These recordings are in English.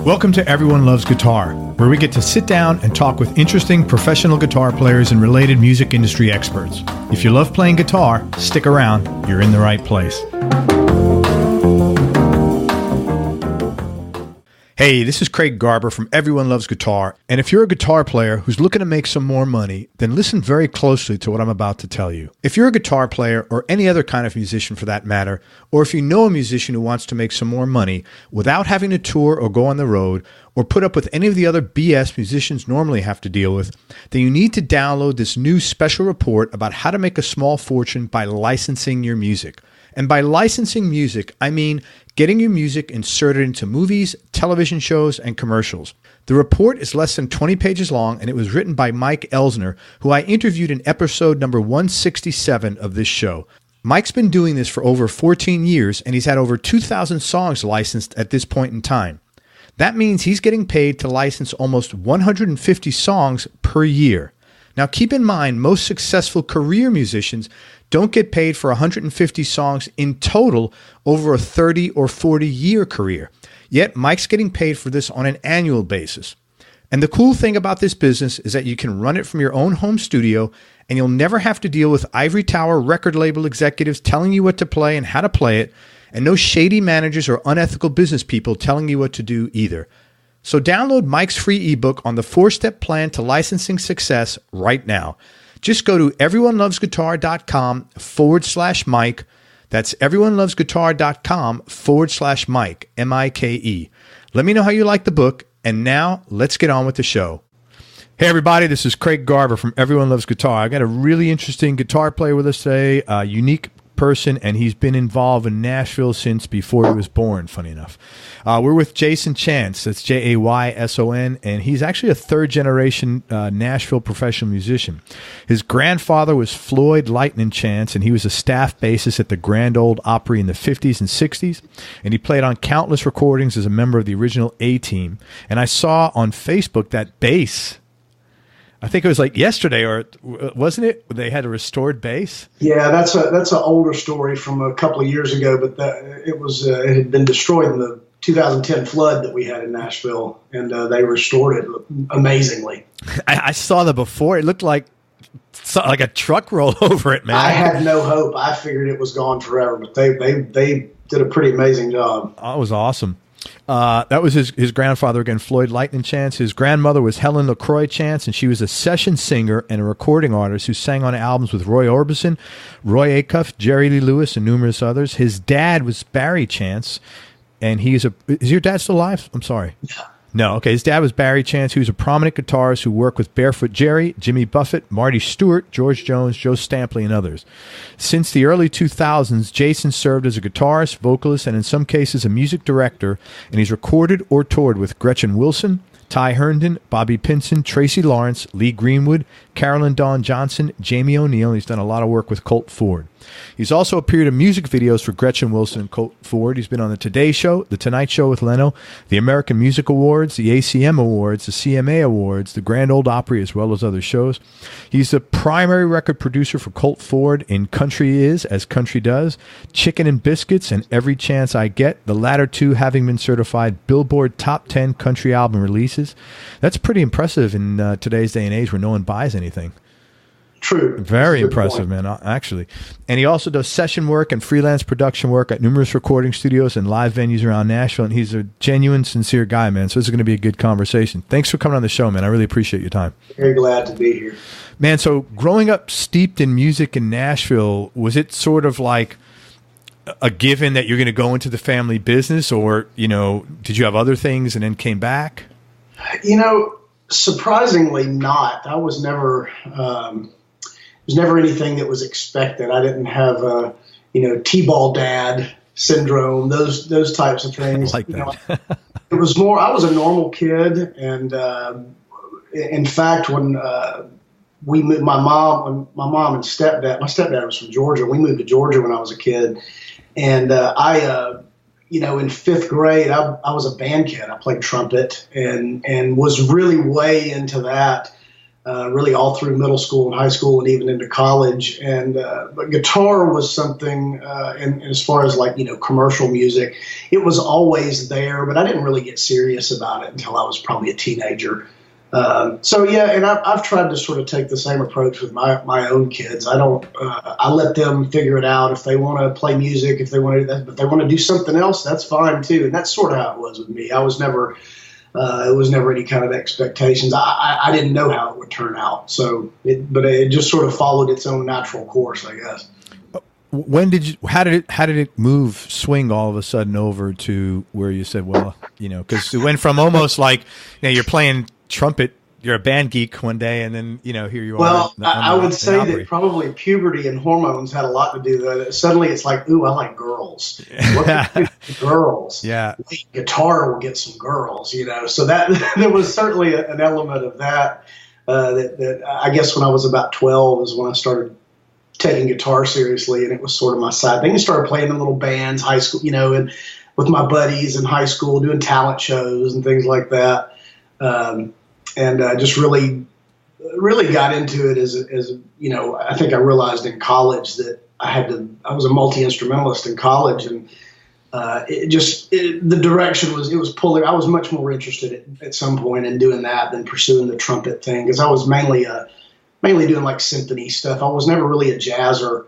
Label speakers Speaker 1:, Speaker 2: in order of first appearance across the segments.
Speaker 1: Welcome to Everyone Loves Guitar, where we get to sit down and talk with interesting professional guitar players and related music industry experts. If you love playing guitar, stick around. You're in the right place. Hey, this is Craig Garber from Everyone Loves Guitar, and if you're a guitar player who's looking to make some more money, then listen very closely to what I'm about to tell you. If you're a guitar player, or any other kind of musician for that matter, or if you know a musician who wants to make some more money without having to tour or go on the road, or put up with any of the other BS musicians normally have to deal with, then you need to download this new special report about how to make a small fortune by licensing your music. And by licensing music, I mean getting your music inserted into movies, television shows, and commercials. The report is less than 20 pages long, and it was written by Mike Elsner, who I interviewed in episode number 167 of this show. Mike's been doing this for over 14 years, and he's had over 2,000 songs licensed at this point in time. That means he's getting paid to license almost 150 songs per year. Now, keep in mind, most successful career musicians don't get paid for 150 songs in total over a 30 or 40-year career. Yet, Mike's getting paid for this on an annual basis. And the cool thing about this business is that you can run it from your own home studio, and you'll never have to deal with ivory tower record label executives telling you what to play and how to play it, and no shady managers or unethical business people telling you what to do either. So download Mike's free ebook on the 4-step plan to licensing success right now. Just go to everyonelovesguitar.com/Mike. That's everyonelovesguitar.com/Mike, M-I-K-E. Let me know how you like the book, and now let's get on with the show. Hey everybody, this is Craig Garber from Everyone Loves Guitar. I got a really interesting guitar player with us today, a unique person, and he's been involved in Nashville since before he was born, funny enough. We're with Jayson Chance, that's Jayson, and he's actually a third-generation Nashville professional musician. His grandfather was Floyd Lightning Chance, and he was a staff bassist at the Grand Ole Opry in the 50s and 60s, and he played on countless recordings as a member of the original A-Team. And I saw on Facebook that bass, I think it was like yesterday, or wasn't it? They had a restored bass.
Speaker 2: Yeah, that's an older story from a couple of years ago, but it had been destroyed in the 2010 flood that we had in Nashville, and they restored it amazingly.
Speaker 1: I saw that before. It looked like a truck roll over it, man.
Speaker 2: I had no hope. I figured it was gone forever, but they did a pretty amazing job.
Speaker 1: Oh, it was awesome. That was his grandfather again, Floyd Lightning Chance. His grandmother was Helen LaCroix Chance, and she was a session singer and a recording artist who sang on albums with Roy Orbison, Roy Acuff, Jerry Lee Lewis, and numerous others. His dad was Barry Chance, and is your dad still alive? I'm sorry.
Speaker 2: Yeah.
Speaker 1: No, okay. His dad was Barry Chance, who's a prominent guitarist who worked with Barefoot Jerry, Jimmy Buffett, Marty Stewart, George Jones, Joe Stampley, and others. Since the early 2000s, Jayson served as a guitarist, vocalist, and in some cases a music director, and he's recorded or toured with Gretchen Wilson, Ty Herndon, Bobby Pinson, Tracy Lawrence, Lee Greenwood, Carolyn Dawn Johnson, Jamie O'Neill. He's done a lot of work with Colt Ford. He's also appeared in music videos for Gretchen Wilson and Colt Ford. He's been on The Today Show, The Tonight Show with Leno, the American Music Awards, the ACM Awards, the CMA Awards, the Grand Ole Opry, as well as other shows. He's the primary record producer for Colt Ford in Country Is, As Country Does, Chicken and Biscuits, and Every Chance I Get, the latter two having been certified Billboard Top 10 Country Album Releases. That's pretty impressive in today's day and age where no one buys anything.
Speaker 2: True.
Speaker 1: Very impressive, man, actually. And he also does session work and freelance production work at numerous recording studios and live venues around Nashville, and he's a genuine, sincere guy, man. So this is going to be a good conversation. Thanks for coming on the show, man. I really appreciate your time.
Speaker 2: Very glad to be here.
Speaker 1: Man, so growing up steeped in music in Nashville, was it sort of like a given that you're going to go into the family business, or, did you have other things and then came back?
Speaker 2: Surprisingly not. I was never... There's never anything that was expected. I didn't have T-ball dad syndrome, those types of things.
Speaker 1: I like that.
Speaker 2: It was more, I was a normal kid. And in fact, when we moved, my mom and stepdad, my stepdad was from Georgia. We moved to Georgia when I was a kid. And in fifth grade, I was a band kid. I played trumpet and was really way into that. really all through middle school and high school and even into college. And but guitar was something, and as far as like, commercial music, it was always there, but I didn't really get serious about it until I was probably a teenager. So yeah, and I've tried to sort of take the same approach with my own kids. I don't, I let them figure it out. If they want to play music, if they want to do that, if they want to do something else, that's fine too. And that's sort of how it was with me. I was never, it was never any kind of expectations. I didn't know how it would turn out. So, but it just sort of followed its own natural course, I guess.
Speaker 1: How did it swing all of a sudden over to where you said, well, because it went from almost like, you're playing trumpet, you're a band geek one day, and then here you are.
Speaker 2: Well, I would say that probably puberty and hormones had a lot to do with it. Suddenly it's like, ooh, I like girls. What can girls?
Speaker 1: Yeah,
Speaker 2: guitar will get some girls, So that there was certainly an element of that. That I guess when I was about 12 is when I started taking guitar seriously, and it was sort of my side thing. I started playing in little bands, high school, and with my buddies in high school, doing talent shows and things like that. And just really got into it as I think I realized in college that I was a multi-instrumentalist in college, and the direction was pulling. I was much more interested at some point in doing that than pursuing the trumpet thing, because I was mainly doing like symphony stuff. I was never really a jazzer.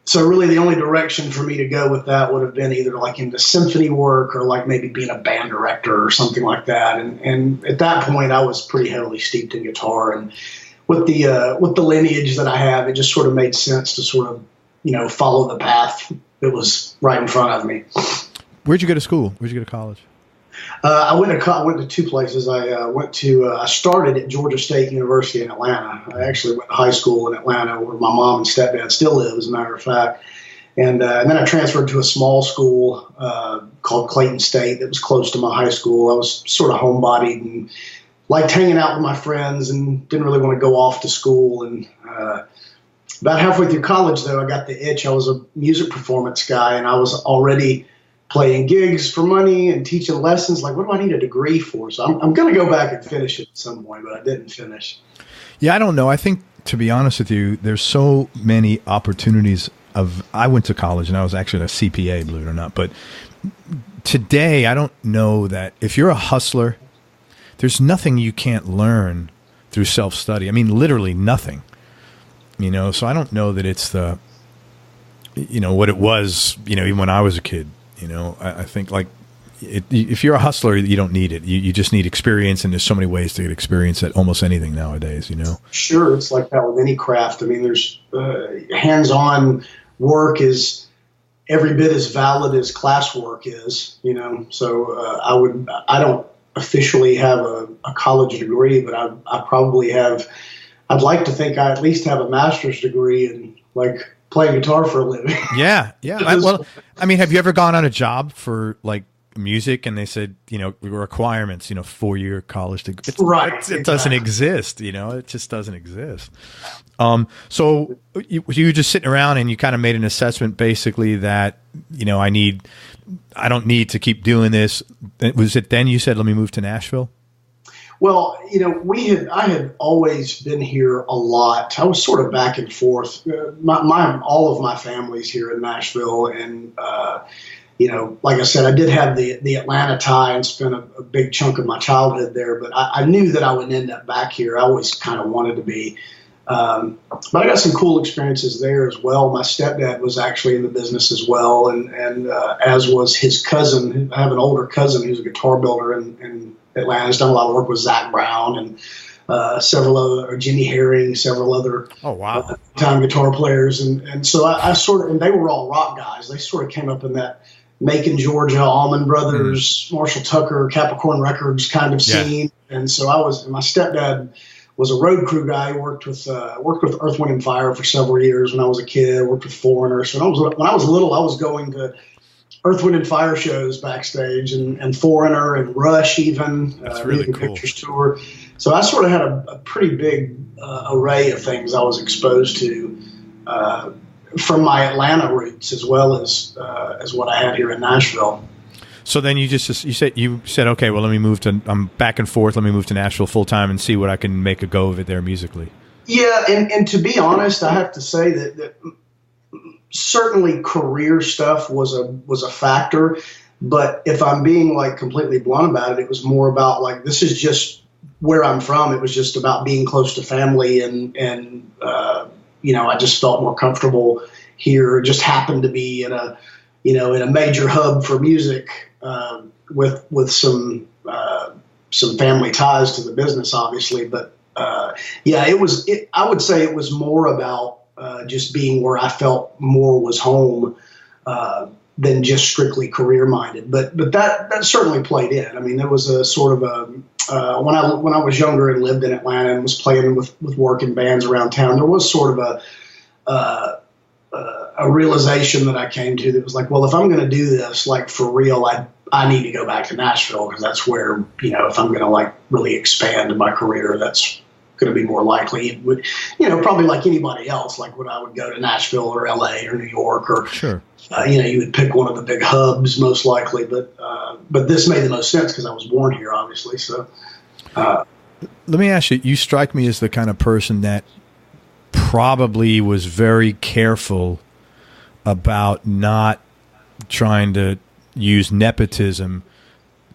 Speaker 2: So really the only direction for me to go with that would have been either like into symphony work or like maybe being a band director or something like that. And at that point I was pretty heavily steeped in guitar, and with the lineage that I have, it just sort of made sense to sort of, follow the path that was right in front of me.
Speaker 1: Where'd you go to school? Where'd you go to college?
Speaker 2: I went to two places. I started at Georgia State University in Atlanta. I actually went to high school in Atlanta, where my mom and stepdad still live, as a matter of fact. And then I transferred to a small school called Clayton State that was close to my high school. I was sort of homebodied and liked hanging out with my friends and didn't really want to go off to school. And about halfway through college, though, I got the itch. I was a music performance guy, and I was already playing gigs for money and teaching lessons. Like, what do I need a degree for? So I'm going to go back and finish it at some point, but I didn't finish.
Speaker 1: Yeah, I don't know. I think, to be honest with you, there's so many opportunities I went to college and I was actually a CPA, believe it or not. But today, I don't know that if you're a hustler, there's nothing you can't learn through self-study. I mean, literally nothing, so I don't know that it's the, what it was, even when I was a kid. I think like if you're a hustler, you don't need it. You just need experience, and there's so many ways to get experience at almost anything nowadays, Sure, it's like that with any craft. I mean, there's hands-on work is every bit as valid as classwork is, So I don't officially have a college degree, but I probably have. I'd like to think I at least have a master's degree in like playing guitar for a living. Yeah. Have you ever gone on a job for like music and they said, requirements, 4-year college degree?
Speaker 2: Right.
Speaker 1: It doesn't exist, it just doesn't exist. So you were just sitting around and you kind of made an assessment basically that, I don't need to keep doing this. Was it then you said, let me move to Nashville?
Speaker 2: Well, I had always been here a lot. I was sort of back and forth. All of my family's here in Nashville, and like I said, I did have the Atlanta tie and spent a big chunk of my childhood there. But I knew that I would end up back here. I always kind of wanted to be. But I got some cool experiences there as well. My stepdad was actually in the business as well, and as was his cousin. I have an older cousin who's a guitar builder in Atlanta. He's done a lot of work with Zach Brown and several other, Jimmy Herring, several other time guitar players. And so I sort of, and they were all rock guys. They sort of came up in that Macon, Georgia, Allman Brothers, Marshall Tucker, Capricorn Records kind of scene. And so my stepdad was a road crew guy. He worked with Earth, Wind and Fire for several years when I was a kid. Worked with Foreigner. So when I was little, I was going to Earth, Wind and Fire shows backstage, and Foreigner and Rush even.
Speaker 1: That's really cool.
Speaker 2: Pictures tour. So I sort of had a pretty big array of things I was exposed to from my Atlanta roots as well as what I had here in Nashville.
Speaker 1: So then you said, okay, well, I'm back and forth. Let me move to Nashville full time and see what I can make a go of it there musically.
Speaker 2: Yeah. And to be honest, I have to say that certainly career stuff was a factor, but if I'm being like completely blunt about it, it was more about like, this is just where I'm from. It was just about being close to family and I just felt more comfortable here. It just happened to be in a major hub for music, with some family ties to the business, obviously. But I would say it was more about just being where I felt more was home than just strictly career minded. But that certainly played in. I mean, there was a sort of when I was younger and lived in Atlanta and was playing with working bands around town, there was sort of a realization that I came to that was like, well, if I'm going to do this, like for real, I need to go back to Nashville, because that's where, if I'm going to like really expand my career, that's going to be more likely. It would, probably like anybody else, like when I would go to Nashville or LA or New York or,
Speaker 1: sure.
Speaker 2: You would pick one of the big hubs most likely, but this made the most sense because I was born here, obviously. So,
Speaker 1: let me ask you, you strike me as the kind of person that probably was very careful about not trying to use nepotism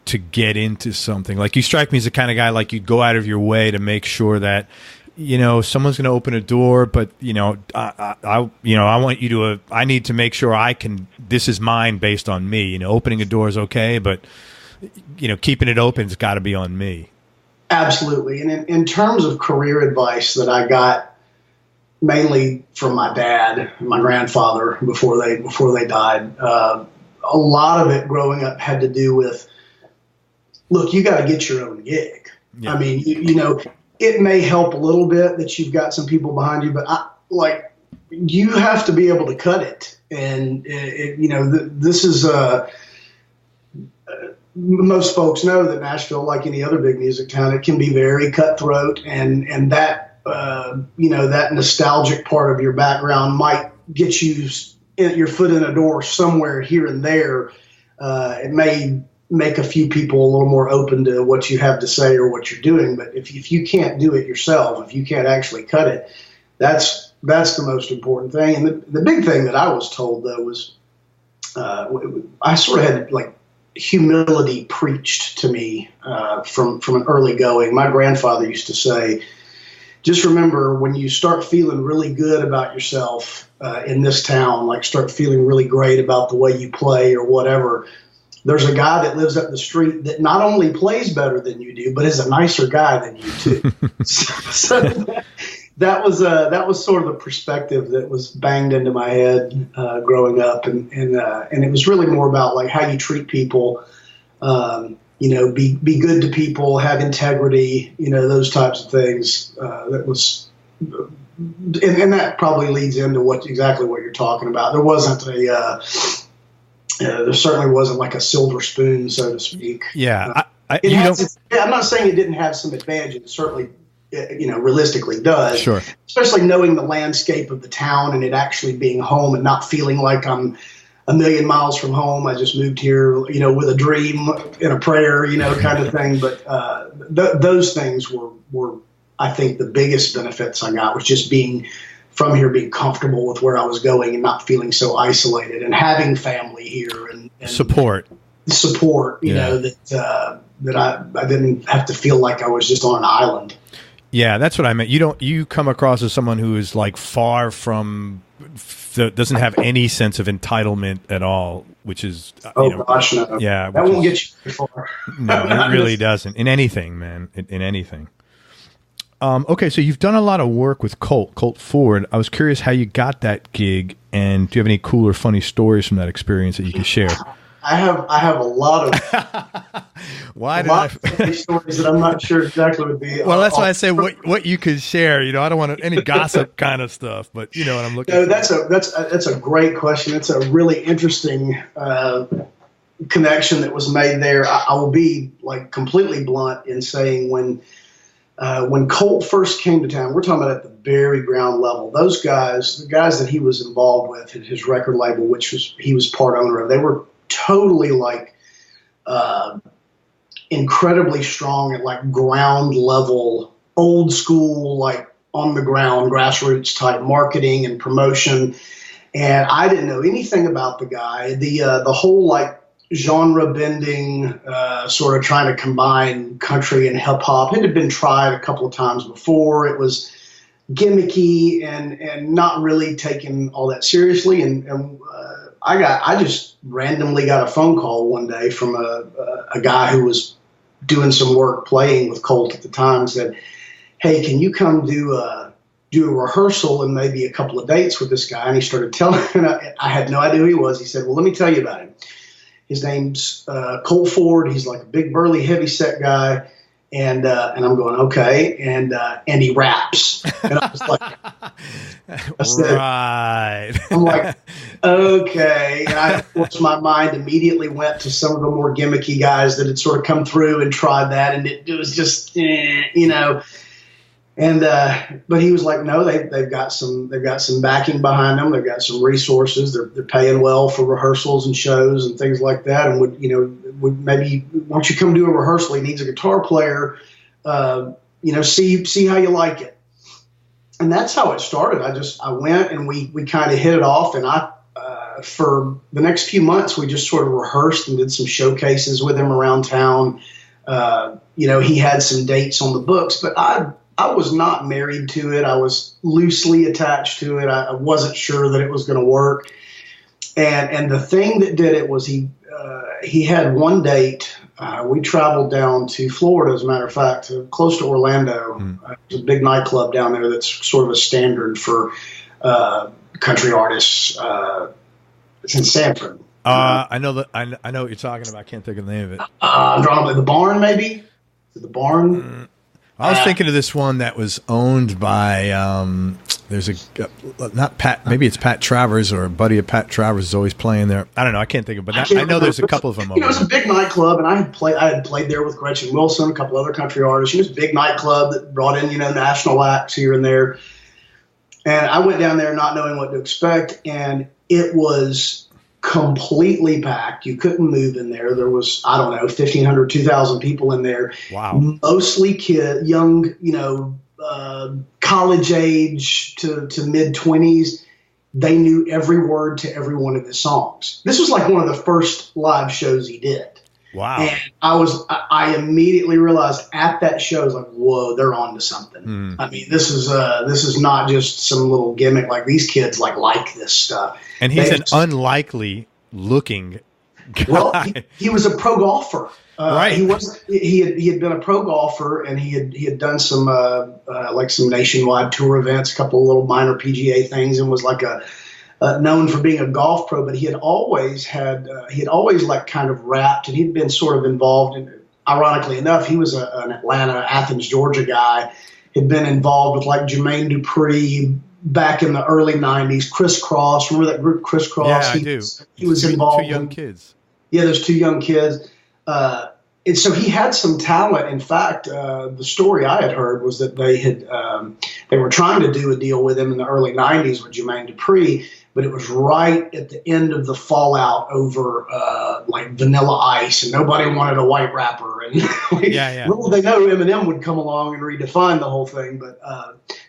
Speaker 1: to get into something. Like, you strike me as the kind of guy, like, you'd go out of your way to make sure that, someone's going to open a door, but, I want you to, I need to make sure this is mine based on me. Opening a door is okay, but, keeping it open has got to be on me.
Speaker 2: Absolutely. And in terms of career advice that I got mainly from my dad and my grandfather before they died, a lot of it growing up had to do with, look, you got to get your own gig. Yeah. I mean, it may help a little bit that you've got some people behind you, but you have to be able to cut it. And this is most folks know that Nashville, like any other big music town, it can be very cutthroat, and that that nostalgic part of your background might get you your foot in a door somewhere here and there. It may make a few people a little more open to what you have to say or what you're doing. But if you can't do it yourself, if you can't actually cut it, that's the most important thing. And the big thing that I was told, though, was I sort of had like humility preached to me from an early going. My grandfather used to say, just remember, when you start feeling really good about yourself in this town, like start feeling really great about the way you play or whatever, there's a guy that lives up the street that not only plays better than you do, but is a nicer guy than you too. so that was sort of the perspective that was banged into my head growing up, and it was really more about like how you treat people. Be good to people, have integrity, those types of things. That was, and that probably leads into exactly what you're talking about. There wasn't there certainly wasn't like a silver spoon, so to speak.
Speaker 1: Yeah.
Speaker 2: I'm not saying it didn't have some advantage. It certainly, realistically does.
Speaker 1: Sure.
Speaker 2: Especially knowing the landscape of the town and it actually being home and not feeling like I'm a million miles from home. I just moved here, with a dream and a prayer, kind of thing. But those things were, I think, the biggest benefits I got was just being from here, being comfortable with where I was going and not feeling so isolated, and having family here and
Speaker 1: support,
Speaker 2: that I didn't have to feel like I was just on an island.
Speaker 1: Yeah, that's what I meant. You come across as someone who is like far from, doesn't have any sense of entitlement at all, which is,
Speaker 2: gosh, no.
Speaker 1: Yeah,
Speaker 2: that won't get you far.
Speaker 1: No, it really doesn't. In anything, man, in anything. Okay, so you've done a lot of work with Colt Ford. I was curious how you got that gig, and do you have any cool or funny stories from that experience that you can share?
Speaker 2: I have a lot of funny stories that I'm not sure exactly would be.
Speaker 1: Well, that's why I say what you could share. I don't want any gossip kind of stuff, but you know what I'm looking for.
Speaker 2: That's a great question. It's a really interesting connection that was made there. I will be like completely blunt in saying when Colt first came to town, we're talking about at the very ground level. Those guys, the guys that he was involved with at his record label, he was part owner of, they were totally like incredibly strong at like ground level, old school, like on the ground, grassroots type marketing and promotion. And I didn't know anything about the guy. The whole like genre bending, sort of trying to combine country and hip hop, it had been tried a couple of times before. It was gimmicky and not really taken all that seriously. And I just randomly got a phone call one day from a guy who was doing some work playing with Colt at the time, and said, "Hey, can you come do a rehearsal and maybe a couple of dates with this guy?" And he started telling me, I had no idea who he was. He said, "Well, let me tell you about him. His name's Colt Ford. He's like a big, burly, heavy-set guy." And I'm going, okay. And he raps. And I was like,
Speaker 1: right.
Speaker 2: I'm like, okay. And of course, my mind immediately went to some of the more gimmicky guys that had sort of come through and tried that. And it was just, you know. And but he was like, no, they've got some backing behind them. They've got some resources. They're paying well for rehearsals and shows and things like that. And would maybe once you come do a rehearsal, he needs a guitar player. See how you like it. And that's how it started. I went and we kind of hit it off. And for the next few months, we just sort of rehearsed and did some showcases with him around town. He had some dates on the books, but I was not married to it. I was loosely attached to it. I wasn't sure that it was going to work. And the thing that did it was he had one date. We traveled down to Florida, as a matter of fact, close to Orlando. There's a big nightclub down there that's sort of a standard for country artists. It's in Sanford.
Speaker 1: I know what you're talking about. I can't think of the name of it.
Speaker 2: I'm drawing like the Barn, maybe? The Barn?
Speaker 1: I was thinking of this one that was owned by there's not Pat, maybe it's Pat Travers, or a buddy of Pat Travers is always playing there. I don't know, I can't think of it, but I know there's a couple of them.
Speaker 2: It was a big nightclub, and I had played there with Gretchen Wilson, a couple other country artists. It was a big nightclub that brought in national acts here and there. And I went down there not knowing what to expect, and it was completely packed. You couldn't move in there. There was, 1,500, 2,000 people in there.
Speaker 1: Wow.
Speaker 2: Mostly young, college age to mid 20s. They knew every word to every one of his songs. This was like one of the first live shows he did.
Speaker 1: Wow.
Speaker 2: And I immediately realized at that show, I was like, whoa, they're on to something. I mean, this is not just some little gimmick. Like, these kids like this stuff.
Speaker 1: And he's an unlikely looking guy.
Speaker 2: Well, he was a pro golfer.
Speaker 1: Right.
Speaker 2: He had been a pro golfer, and he had done some some nationwide tour events, a couple of little minor PGA things, and was like known for being a golf pro. But he had always like kind of rapped, and he'd been sort of involved in. Ironically enough, he was an Atlanta, Athens, Georgia guy. Had been involved with like Jermaine Dupri back in the early '90s. Criss Cross, remember that group, Criss Cross?
Speaker 1: Yeah, I do.
Speaker 2: He was involved.
Speaker 1: Two young kids.
Speaker 2: Yeah, there's two young kids. And so he had some talent. In fact, the story I had heard was that they were trying to do a deal with him in the early '90s with Jermaine Dupri, but it was right at the end of the fallout over like Vanilla Ice, and nobody wanted a white rapper. And little they know Eminem would come along and redefine the whole thing. But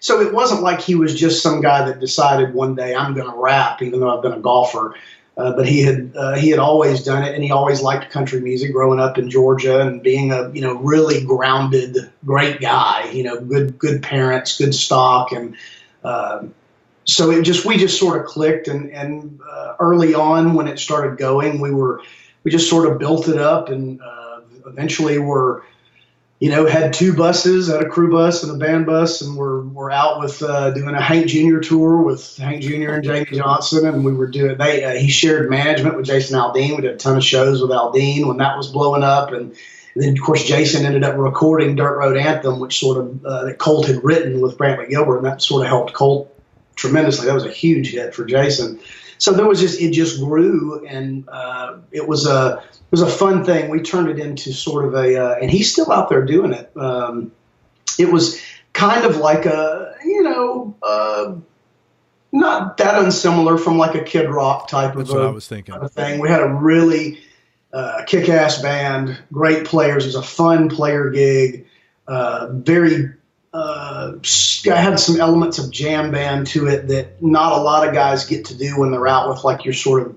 Speaker 2: so it wasn't like he was just some guy that decided one day I'm going to rap, even though I've been a golfer. But he had always done it, and he always liked country music growing up in Georgia and being a really grounded, great guy. Good parents, good stock, and so we just sort of clicked. And early on when it started going, we just sort of built it up, and eventually had two buses, had a crew bus and a band bus, and we're out with doing a Hank Jr. tour with Hank Jr. and Jamie Johnson, and we were doing. He shared management with Jason Aldean. We did a ton of shows with Aldean when that was blowing up, and then of course Jason ended up recording Dirt Road Anthem, which sort of that Colt had written with Brantley Gilbert, and that sort of helped Colt tremendously. That was a huge hit for Jason. So it just grew, and it was a fun thing. We turned it into sort of and he's still out there doing it. It was kind of like not that unsimilar from like a Kid Rock type
Speaker 1: That's
Speaker 2: of
Speaker 1: what I was thinking.
Speaker 2: Thing. We had a really kick-ass band, great players. It was a fun player gig. I had some elements of jam band to it that not a lot of guys get to do when they're out with like your sort of,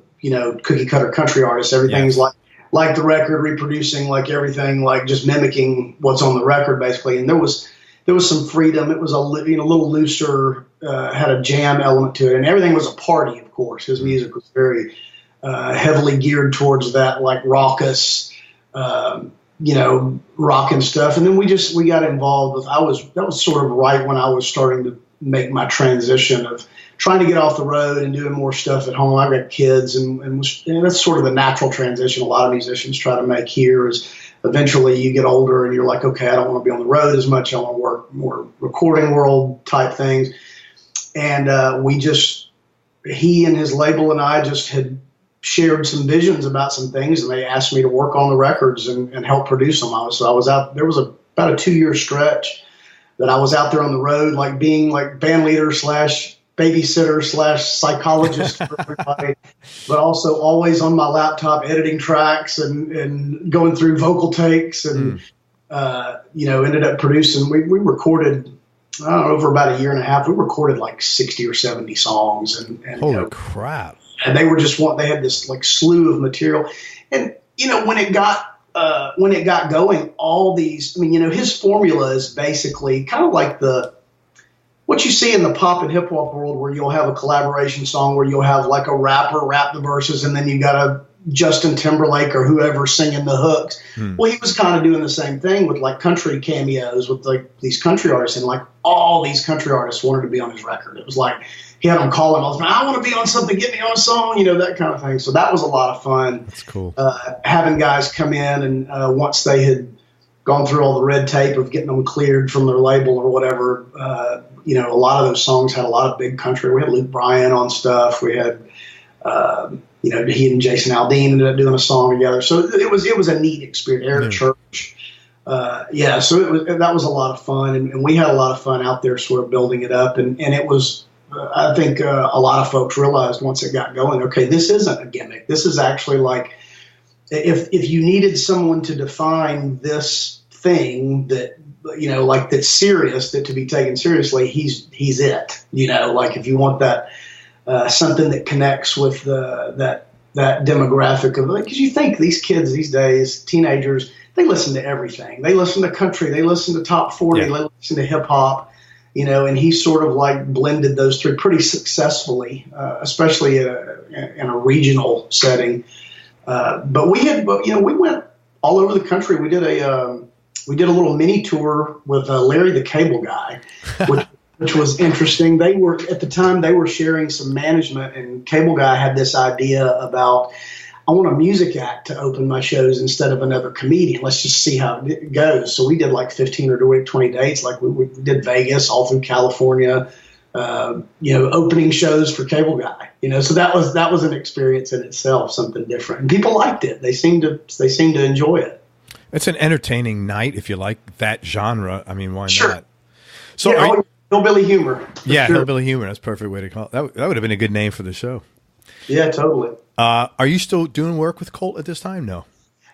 Speaker 2: cookie cutter country artists. Everything's like the record, reproducing like everything, like just mimicking what's on the record basically. And there was some freedom. It was a little looser, had a jam element to it, and everything was a party. Of course, his music was very heavily geared towards that, like raucous, rocking stuff. And then we got involved with, that was sort of right when I was starting to make my transition of trying to get off the road and doing more stuff at home. I've got kids, and that's sort of the natural transition a lot of musicians try to make here is eventually you get older and you're like, okay, I don't want to be on the road as much. I want to work more recording world type things. And he and his label and I just had shared some visions about some things, and they asked me to work on the records and help produce them. I was out, there was about a 2-year stretch that I was out there on the road, like being like band leader / babysitter / psychologist for everybody, but also always on my laptop editing tracks and going through vocal takes and, ended up producing, we recorded, I don't know, over about a year and a half, we recorded like 60 or 70 songs and
Speaker 1: holy crap.
Speaker 2: And they had this like slew of material. And, when it got going, all these, his formula is basically kind of like what you see in the pop and hip hop world, where you'll have a collaboration song where you'll have like a rapper rap the verses, and then you got a Justin Timberlake or whoever singing the hooks. Well, he was kind of doing the same thing with like country cameos with like these country artists, and like all these country artists wanted to be on his record. It was like he had them calling all the time, I want to be on something, get me on a song, that kind of thing. So that was a lot of fun. That's cool. Having guys come in and once they had gone through all the red tape of getting them cleared from their label or whatever, a lot of those songs had a lot of big country. We had Luke Bryan on stuff. We had, he and Jason Aldean ended up doing a song together. So it was a neat experience. Eric Church. So that was a lot of fun. And we had a lot of fun out there sort of building it up. And it was, I think a lot of folks realized once it got going, okay, this isn't a gimmick. This is actually like, if you needed someone to define this thing that, like that's serious, that to be taken seriously, he's it, like if you want that, something that connects with that demographic of, like, cause you think these kids these days, teenagers, they listen to everything. They listen to country, they listen to top 40, they listen to hip hop, and he sort of like blended those three pretty successfully, especially in a regional setting. But we went all over the country. We did a little mini tour with Larry the Cable Guy, which was interesting. They were sharing some management, and Cable Guy had this idea about, I want a music act to open my shows instead of another comedian. Let's just see how it goes. So we did like 15 or 20 dates. Like we did Vegas, all through California, opening shows for Cable Guy, so that was an experience in itself, something different. And people liked it. They seemed to enjoy it.
Speaker 1: It's an entertaining night if you like that genre. I mean, why not?
Speaker 2: So hillbilly humor.
Speaker 1: Yeah, sure. Hillbilly humor. That's a perfect way to call it. That would have been a good name for the show.
Speaker 2: Yeah, totally.
Speaker 1: Are you still doing work with Colt at this time? No.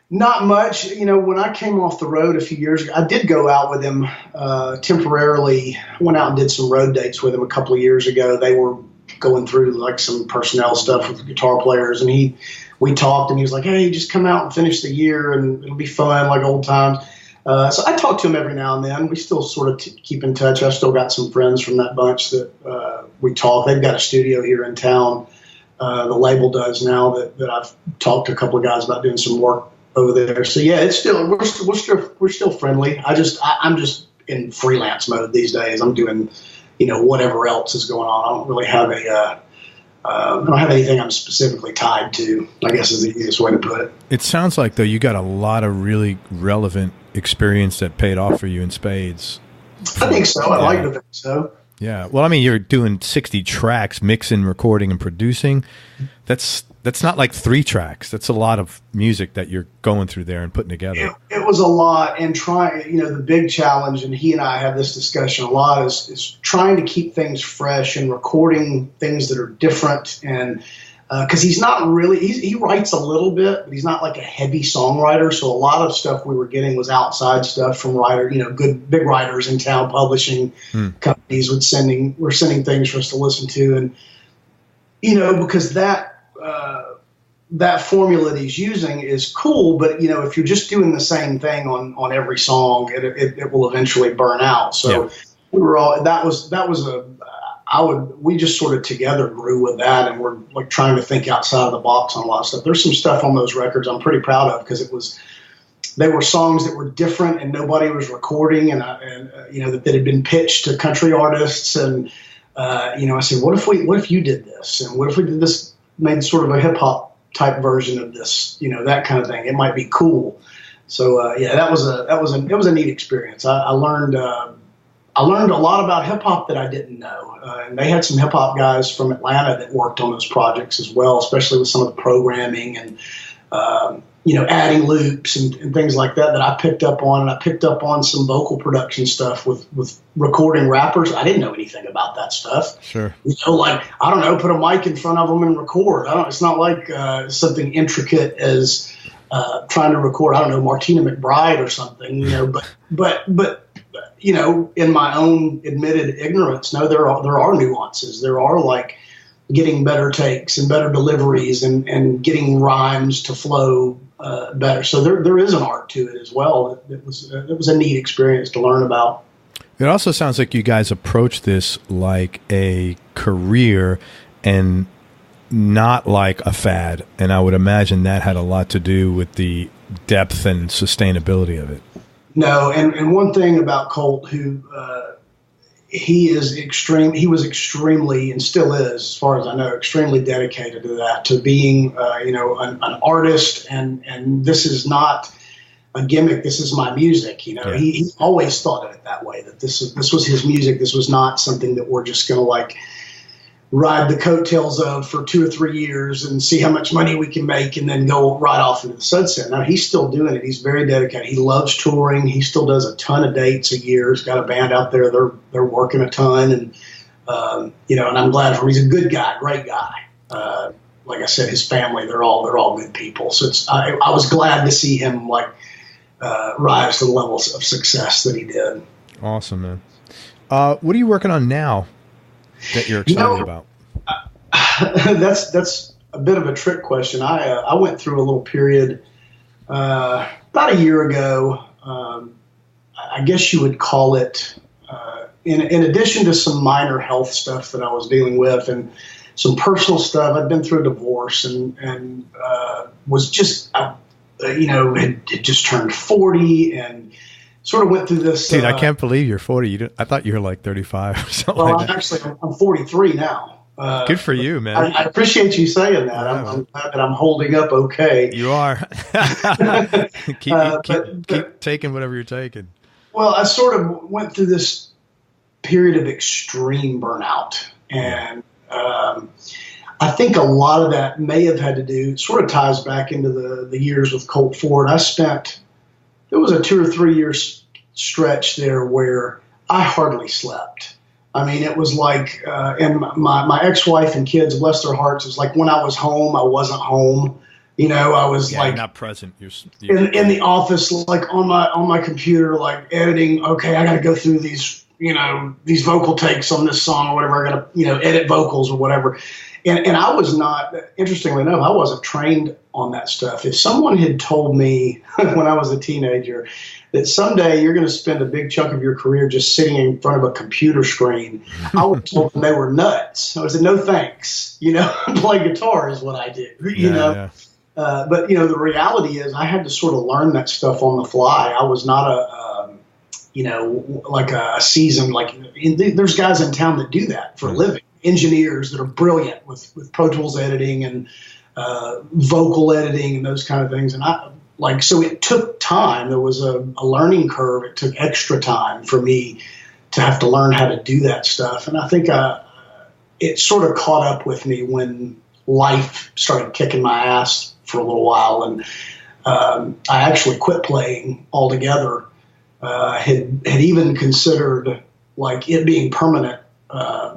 Speaker 2: Not much. When I came off the road a few years ago, I did go out with him temporarily. I went out and did some road dates with him a couple of years ago. They were going through like some personnel stuff with the guitar players, and we talked, and he was like, hey, just come out and finish the year, and it'll be fun, like old times. So I talk to him every now and then. We still sort of keep in touch. I've still got some friends from that bunch that we talk. They've got a studio here in town. The label does now that I've talked to a couple of guys about doing some work over there. So yeah, it's still, we're still friendly. I'm just in freelance mode these days. I'm doing, whatever else is going on. I don't really have I don't have anything I'm specifically tied to, I guess is the easiest way to put it. It
Speaker 1: sounds like, though, you got a lot of really relevant experience that paid off for you in spades.
Speaker 2: I think so. I like to think so.
Speaker 1: Yeah. Well, I mean, you're doing 60 tracks, mixing, recording, and producing. That's not like 3 tracks. That's a lot of music that you're going through there and putting together.
Speaker 2: It was a lot, and the big challenge, and he and I have this discussion a lot, is trying to keep things fresh and recording things that are different and because he's not really, he writes a little bit, but he's not like a heavy songwriter. So a lot of stuff we were getting was outside stuff from good big writers in town, publishing companies were sending things for us to listen to. And, because that formula that he's using is cool, but if you're just doing the same thing on every song, it will eventually burn out. So we were all, we just sort of together grew with that, and we're like trying to think outside of the box on a lot of stuff. There's some stuff on those records I'm pretty proud of, because they were songs that were different and nobody was recording, and that had been pitched to country artists, and I said, what if you did this, and what if we did this, made sort of a hip hop type version of this, that kind of thing. It might be cool. So that was a neat experience. I learned a lot about hip hop that I didn't know, and they had some hip hop guys from Atlanta that worked on those projects as well, especially with some of the programming and adding loops and things like that I picked up on. And I picked up on some vocal production stuff with recording rappers. I didn't know anything about that stuff.
Speaker 1: Sure.
Speaker 2: I don't know, put a mic in front of them and record. It's not like something intricate as trying to record, Martina McBride or something, but in my own admitted ignorance, no, there are nuances. There are like getting better takes and better deliveries and getting rhymes to flow better. So there is an art to it as well. It was a neat experience to learn about.
Speaker 1: It also sounds like you guys approach this like a career and not like a fad. And I would imagine that had a lot to do with the depth and sustainability of it. No,
Speaker 2: and one thing about Colt, who he was extremely, and still is, as far as I know, extremely dedicated to that, to being an artist, and this is not a gimmick. This is my music. He always thought of it that way, that this was his music. This was not something that we're just going to like ride the coattails of for 2 or 3 years and see how much money we can make and then go right off into the sunset. Now, he's still doing it. He's very dedicated. He loves touring. He still does a ton of dates a year. He's got a band out there. They're working a ton. And, and I'm glad for him. He's a good guy, great guy. Like I said, his family, they're all good people. So I was glad to see him rise to the levels of success that he did.
Speaker 1: Awesome, man. What are you working on now that you're excited about?
Speaker 2: That's a bit of a trick question. I went through a little period about a year ago. I guess you would call it, in addition to some minor health stuff that I was dealing with and some personal stuff. I'd been through a divorce and was just, had just turned 40 and sort of went through this.
Speaker 1: Dude, I can't believe you're 40. I thought you were like 35 or something.
Speaker 2: Well,
Speaker 1: like that.
Speaker 2: I'm 43 now.
Speaker 1: Good for you, man.
Speaker 2: I appreciate you saying that.
Speaker 1: Yeah,
Speaker 2: I'm glad that I'm holding up okay.
Speaker 1: You are. keep taking whatever you're taking.
Speaker 2: Well, I sort of went through this period of extreme burnout. And I think a lot of that may have had to do, sort of ties back into the years with Colt Ford. There was a 2 or 3 year stretch there where I hardly slept. I mean, it was like, and my ex-wife and kids, bless their hearts, it was like when I was home, I wasn't home. I was like
Speaker 1: not present. You're
Speaker 2: in the office, like on my computer, like editing. Okay, I got to go through these, these vocal takes on this song or whatever. I got to, edit vocals or whatever. And I was not, interestingly enough, I wasn't trained on that stuff. If someone had told me when I was a teenager that someday you're going to spend a big chunk of your career just sitting in front of a computer screen, I would have told them they were nuts. I said, no thanks. Play guitar is what I do,
Speaker 1: Yeah.
Speaker 2: But, the reality is I had to sort of learn that stuff on the fly. I was not like a seasoned, there's guys in town that do that for a living. Engineers that are brilliant with Pro Tools editing and vocal editing and those kind of things. And so it took time. There was a learning curve. It took extra time for me to have to learn how to do that stuff. And I think it sort of caught up with me when life started kicking my ass for a little while. And I actually quit playing altogether. Had even considered like it being permanent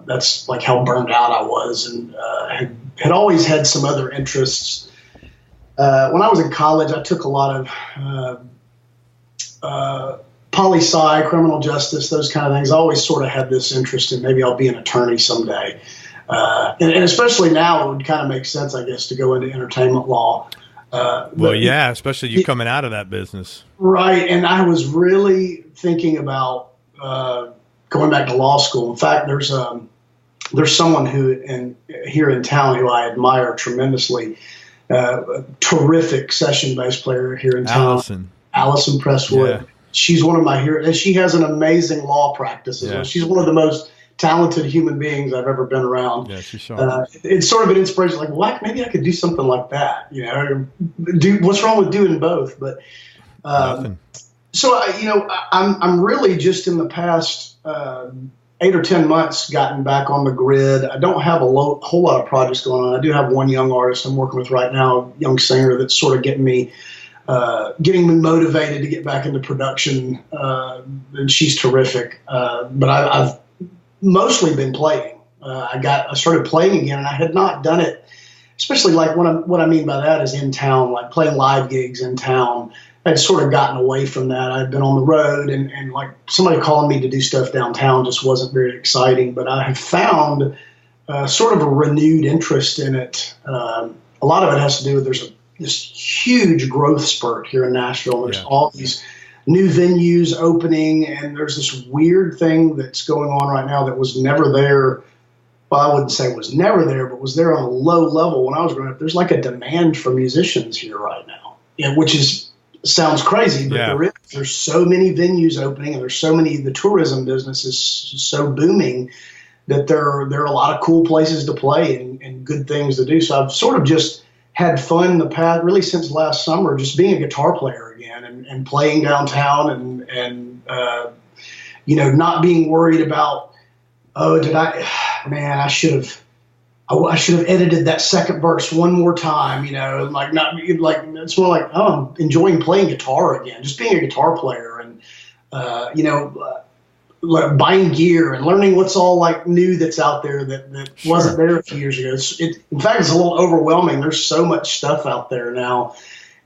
Speaker 2: That's like how burned out I was, and had always had some other interests. When I was in college, I took a lot of poli-sci, criminal justice, those kind of things. I always sort of had this interest in maybe I'll be an attorney someday. And especially now, it would kind of make sense, I guess, to go into entertainment law.
Speaker 1: Well, yeah, especially you coming out of that business.
Speaker 2: Right. And I was really thinking about going back to law school. In fact, there's someone here in town who I admire tremendously, a terrific session bass player here in town. Allison Presswood. Yeah. She's one of my heroes. And she has an amazing law practice as well. She's one of the most talented human beings I've ever been around. Yeah, she's sure. It's sort of an inspiration, like, well, maybe I could do something like that. You know, what's wrong with doing both? But
Speaker 1: nothing.
Speaker 2: So I'm really just in the past 8 or 10 months gotten back on the grid. I don't have a whole lot of projects going on. I do have one young artist I'm working with right now, a young singer that's sort of getting me motivated to get back into production, and she's terrific. But I've mostly been playing. I started playing again, and I had not done it, especially like what I mean by that is in town, like playing live gigs in town. I'd sort of gotten away from that. I'd been on the road, and like somebody calling me to do stuff downtown just wasn't very exciting. But I have found sort of a renewed interest in it. A lot of it has to do with there's this huge growth spurt here in Nashville. There's all these new venues opening, and there's this weird thing that's going on right now that was never there. Well, I wouldn't say it was never there, but was there on a low level when I was growing up. There's like a demand for musicians here right now, which sounds crazy, but there's so many venues opening, and there's so many. The tourism business is so booming that there are a lot of cool places to play and good things to do. So I've sort of just had fun in the past, really since last summer, just being a guitar player again and playing downtown and not being worried about, I should have edited that second verse one more time, it's more like, I'm enjoying playing guitar again, just being a guitar player and, buying gear and learning what's all like new that's out there that wasn't there a few years ago. In fact, it's a little overwhelming. There's so much stuff out there now.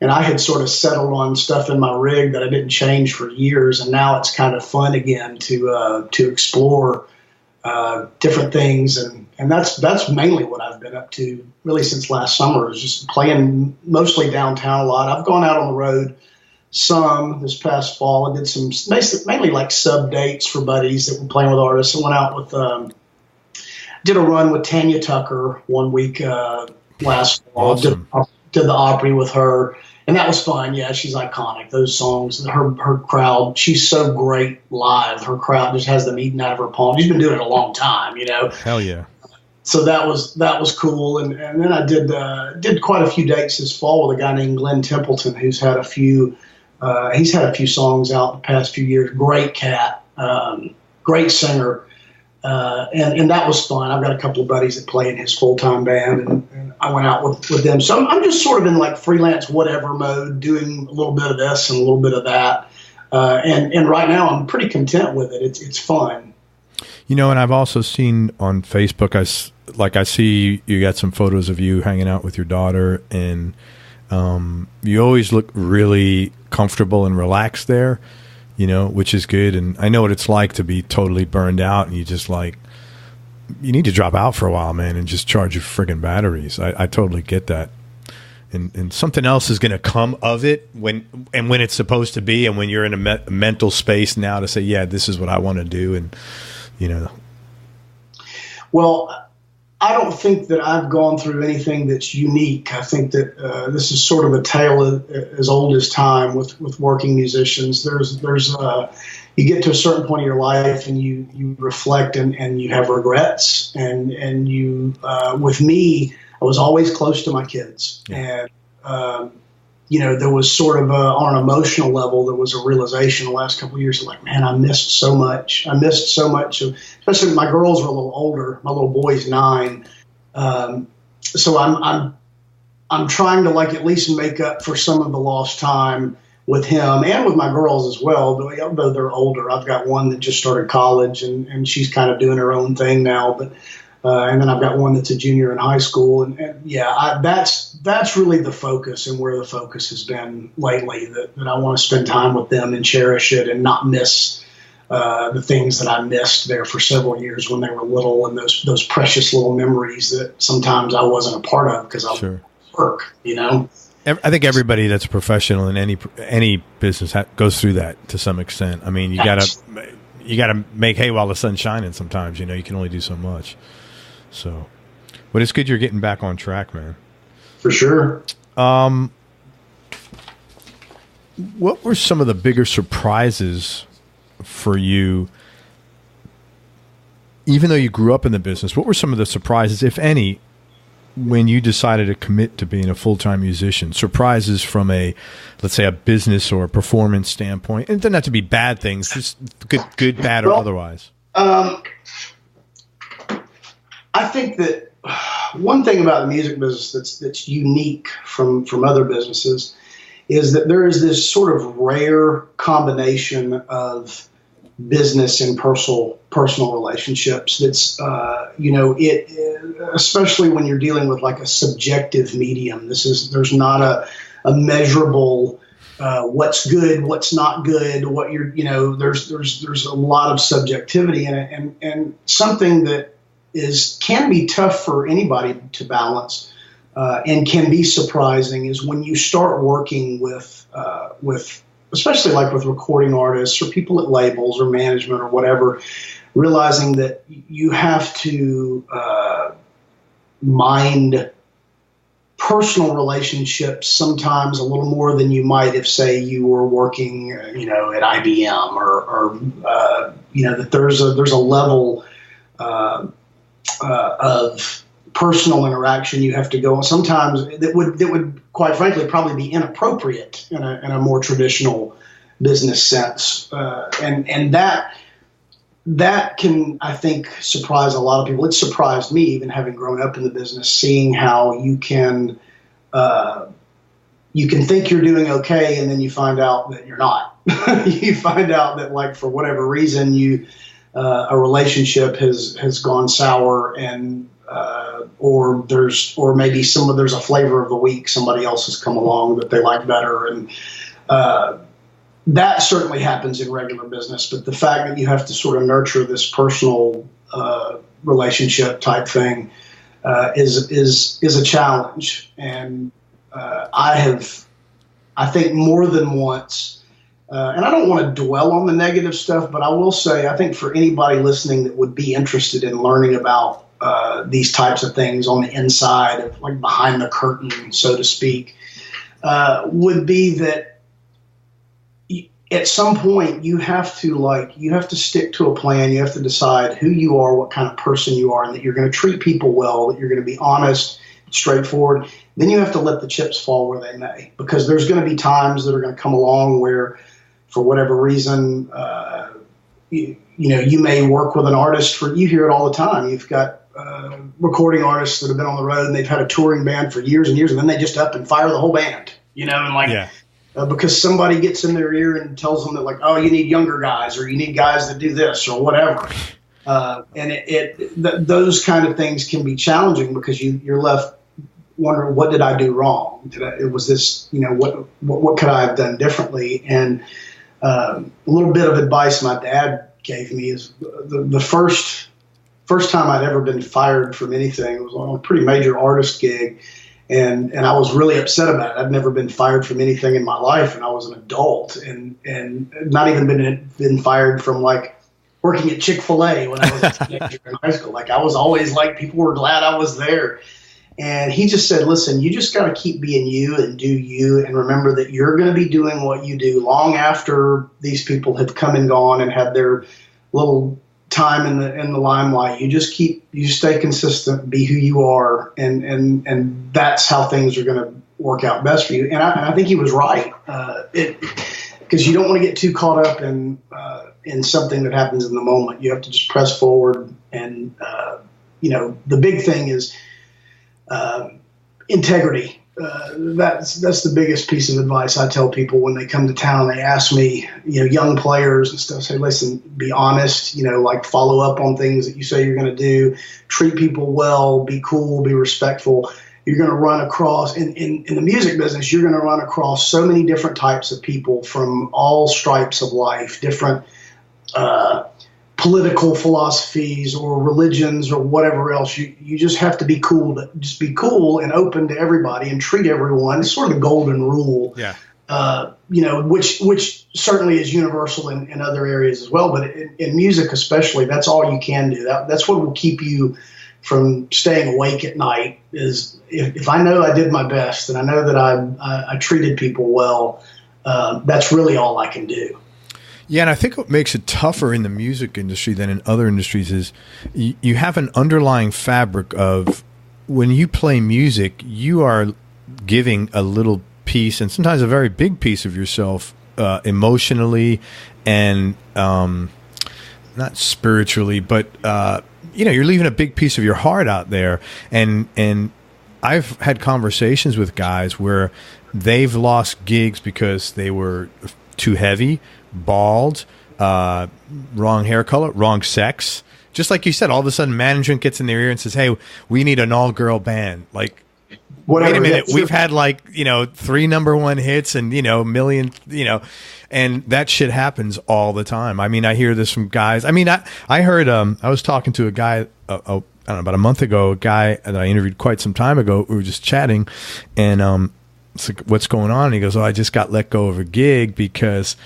Speaker 2: And I had sort of settled on stuff in my rig that I didn't change for years. And now it's kind of fun again to explore different things. And that's mainly what I've been up to really since last summer, is just playing mostly downtown a lot. I've gone out on the road some this past fall. I did some mainly like sub dates for buddies that were playing with artists. I went out with, did a run with Tanya Tucker one week last fall.
Speaker 1: Awesome.
Speaker 2: Did the Opry with her, and that was fun. Yeah, she's iconic. Those songs, her crowd, she's so great live. Her crowd just has them eating out of her palm. She's been doing it a long time,
Speaker 1: Hell yeah.
Speaker 2: So that was cool, and then I did quite a few dates this fall with a guy named Glenn Templeton, who's had a few. He's had a few songs out the past few years. Great cat, great singer, and that was fun. I've got a couple of buddies that play in his full-time band, and I went out with them. So I'm just sort of in like freelance whatever mode, doing a little bit of this and a little bit of that. And right now I'm pretty content with it. It's fun.
Speaker 1: And I've also seen on Facebook, I see you got some photos of you hanging out with your daughter, and you always look really comfortable and relaxed there, which is good. And I know what it's like to be totally burned out, and you just you need to drop out for a while, man, and just charge your friggin' batteries. I totally get that. And something else is going to come of it when it's supposed to be, and when you're in a mental space now to say, yeah, this is what I want to do. And, Well,
Speaker 2: I don't think that I've gone through anything that's unique. I think that this is sort of a tale as old as time with working musicians. There's you get to a certain point in your life and you reflect and you have regrets. And you, with me, I was always close to my kids. Yeah. And, there was sort of on an emotional level, there was a realization the last couple of years, like, man, I missed so much. Especially my girls were a little older. My little boy's 9. So I'm trying to at least make up for some of the lost time with him and with my girls as well, though they're older. I've got one that just started college and she's kind of doing her own thing now, but and then I've got one that's a junior in high school, and that's really the focus and where the focus has been lately. That I want to spend time with them and cherish it and not miss the things that I missed there for several years when they were little, and those precious little memories that sometimes I wasn't a part of because I was work.
Speaker 1: I think everybody that's a professional in any business goes through that to some extent. I mean, you gotta make hay while the sun's shining. Sometimes, you can only do so much. So, but it's good you're getting back on track, man.
Speaker 2: For sure.
Speaker 1: What were some of the bigger surprises for you, even though you grew up in the business? What were some of the surprises, if any, when you decided to commit to being a full-time musician? Surprises from let's say a business or a performance standpoint. And it doesn't have to be bad things, just good, bad, or otherwise.
Speaker 2: I think that one thing about the music business that's unique from other businesses is that there is this sort of rare combination of business and personal relationships. That's especially when you're dealing with like a subjective medium. There's not a measurable what's good, what's not good, what there's a lot of subjectivity in it, and something that can be tough for anybody to balance and can be surprising is when you start working with especially like with recording artists or people at labels or management or whatever, realizing that you have to mind personal relationships sometimes a little more than you might if, say, you were working, at IBM or that there's a level of personal interaction you have to go on sometimes that would quite frankly probably be inappropriate in a more traditional business sense, and that can, I think, surprise a lot of people. It surprised me, even having grown up in the business, seeing how you can think you're doing okay, and then you find out that you're not. You find out that, like, for whatever reason, a relationship has gone sour, and or maybe there's a flavor of the week. Somebody else has come along that they like better, and that certainly happens in regular business. But the fact that you have to sort of nurture this personal relationship type thing is a challenge, and I think more than once. And I don't want to dwell on the negative stuff, but I will say, I think for anybody listening that would be interested in learning about these types of things on the inside of, like, behind the curtain, so to speak, would be that at some point you have to stick to a plan. You have to decide who you are, what kind of person you are, and that you're going to treat people well, that you're going to be honest, straightforward. Then you have to let the chips fall where they may, because there's going to be times that are going to come along where, for whatever reason, you may work with an artist you hear it all the time. You've got recording artists that have been on the road and they've had a touring band for years and years, and then they just up and fire the whole band, because somebody gets in their ear and tells them that, like, oh, you need younger guys, or you need guys that do this or whatever. And those kind of things can be challenging because you're left wondering, what did I do wrong? Was this, what could I have done differently? And a little bit of advice my dad gave me is the first time I'd ever been fired from anything was on a pretty major artist gig. And I was really upset about it. I'd never been fired from anything in my life, and I was an adult, and not even been fired from, like, working at Chick-fil-A when I was a teenager in high school. Like, I was always, like, people were glad I was there. And he just said, listen, you just got to keep being you and do you, and remember that you're going to be doing what you do long after these people have come and gone and had their little time in the limelight. You stay consistent, be who you are, and that's how things are going to work out best for you. And I think he was right, because you don't want to get too caught up in something that happens in the moment. You have to just press forward, and the big thing is integrity. that's the biggest piece of advice I tell people when they come to town. They ask me, young players and stuff, say, listen, be honest, like follow up on things that you say you're going to do, treat people well, be cool, be respectful. You're going to run across, in the music business, you're going to run across so many different types of people from all stripes of life, different political philosophies or religions or whatever else. You just have to be cool, and open to everybody and treat everyone. It's sort of the golden rule, which certainly is universal in other areas as well. But in music especially, that's all you can do. That's what will keep you from staying awake at night, is if I know I did my best and I know that I treated people well, that's really all I can do.
Speaker 1: Yeah, and I think what makes it tougher in the music industry than in other industries is you have an underlying fabric of when you play music, you are giving a little piece, and sometimes a very big piece of yourself, emotionally and not spiritually, but you're leaving a big piece of your heart out there. And I've had conversations with guys where they've lost gigs because they were too heavy, bald, wrong hair color, wrong sex. Just like you said, all of a sudden management gets in their ear and says, hey, we need an all-girl band. Like, whatever, wait a minute, we've had 3 number 1 hits and, million, and that shit happens all the time. I mean, I hear this from guys. I mean, I heard, I was talking to a guy, I don't know, about a month ago, a guy that I interviewed quite some time ago. We were just chatting, and it's like, what's going on? And he goes, I just got let go of a gig because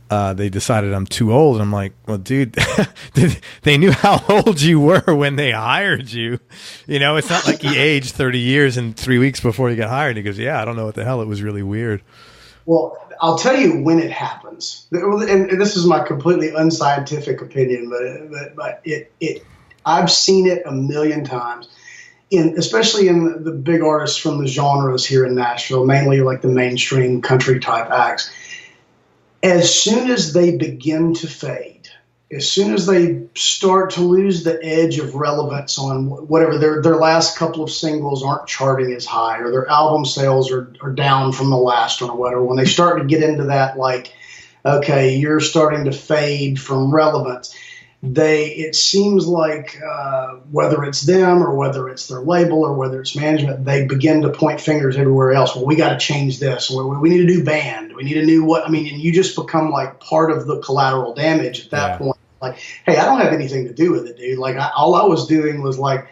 Speaker 1: they decided I'm too old. And I'm like, well, dude, they knew how old you were when they hired you. It's not like he aged 30 years and 3 weeks before he got hired. He goes, yeah, I don't know what the hell. It was really weird.
Speaker 2: Well, I'll tell you when it happens. And this is my completely unscientific opinion, but I've seen it a million times. Especially in the big artists from the genres here in Nashville, mainly like the mainstream country type acts. As soon as they begin to fade, as soon as they start to lose the edge of relevance on whatever their last couple of singles aren't charting as high, or their album sales are down from the last one or whatever, when they start to get into that, like, okay, you're starting to fade from relevance, it seems like whether it's them or whether it's their label or whether it's management, they begin to point fingers everywhere else. Well, we got to change this. We need a new band. We need a new and you just become like part of the collateral damage at that point. Like, hey, I don't have anything to do with it, dude. Like, all I was doing was like,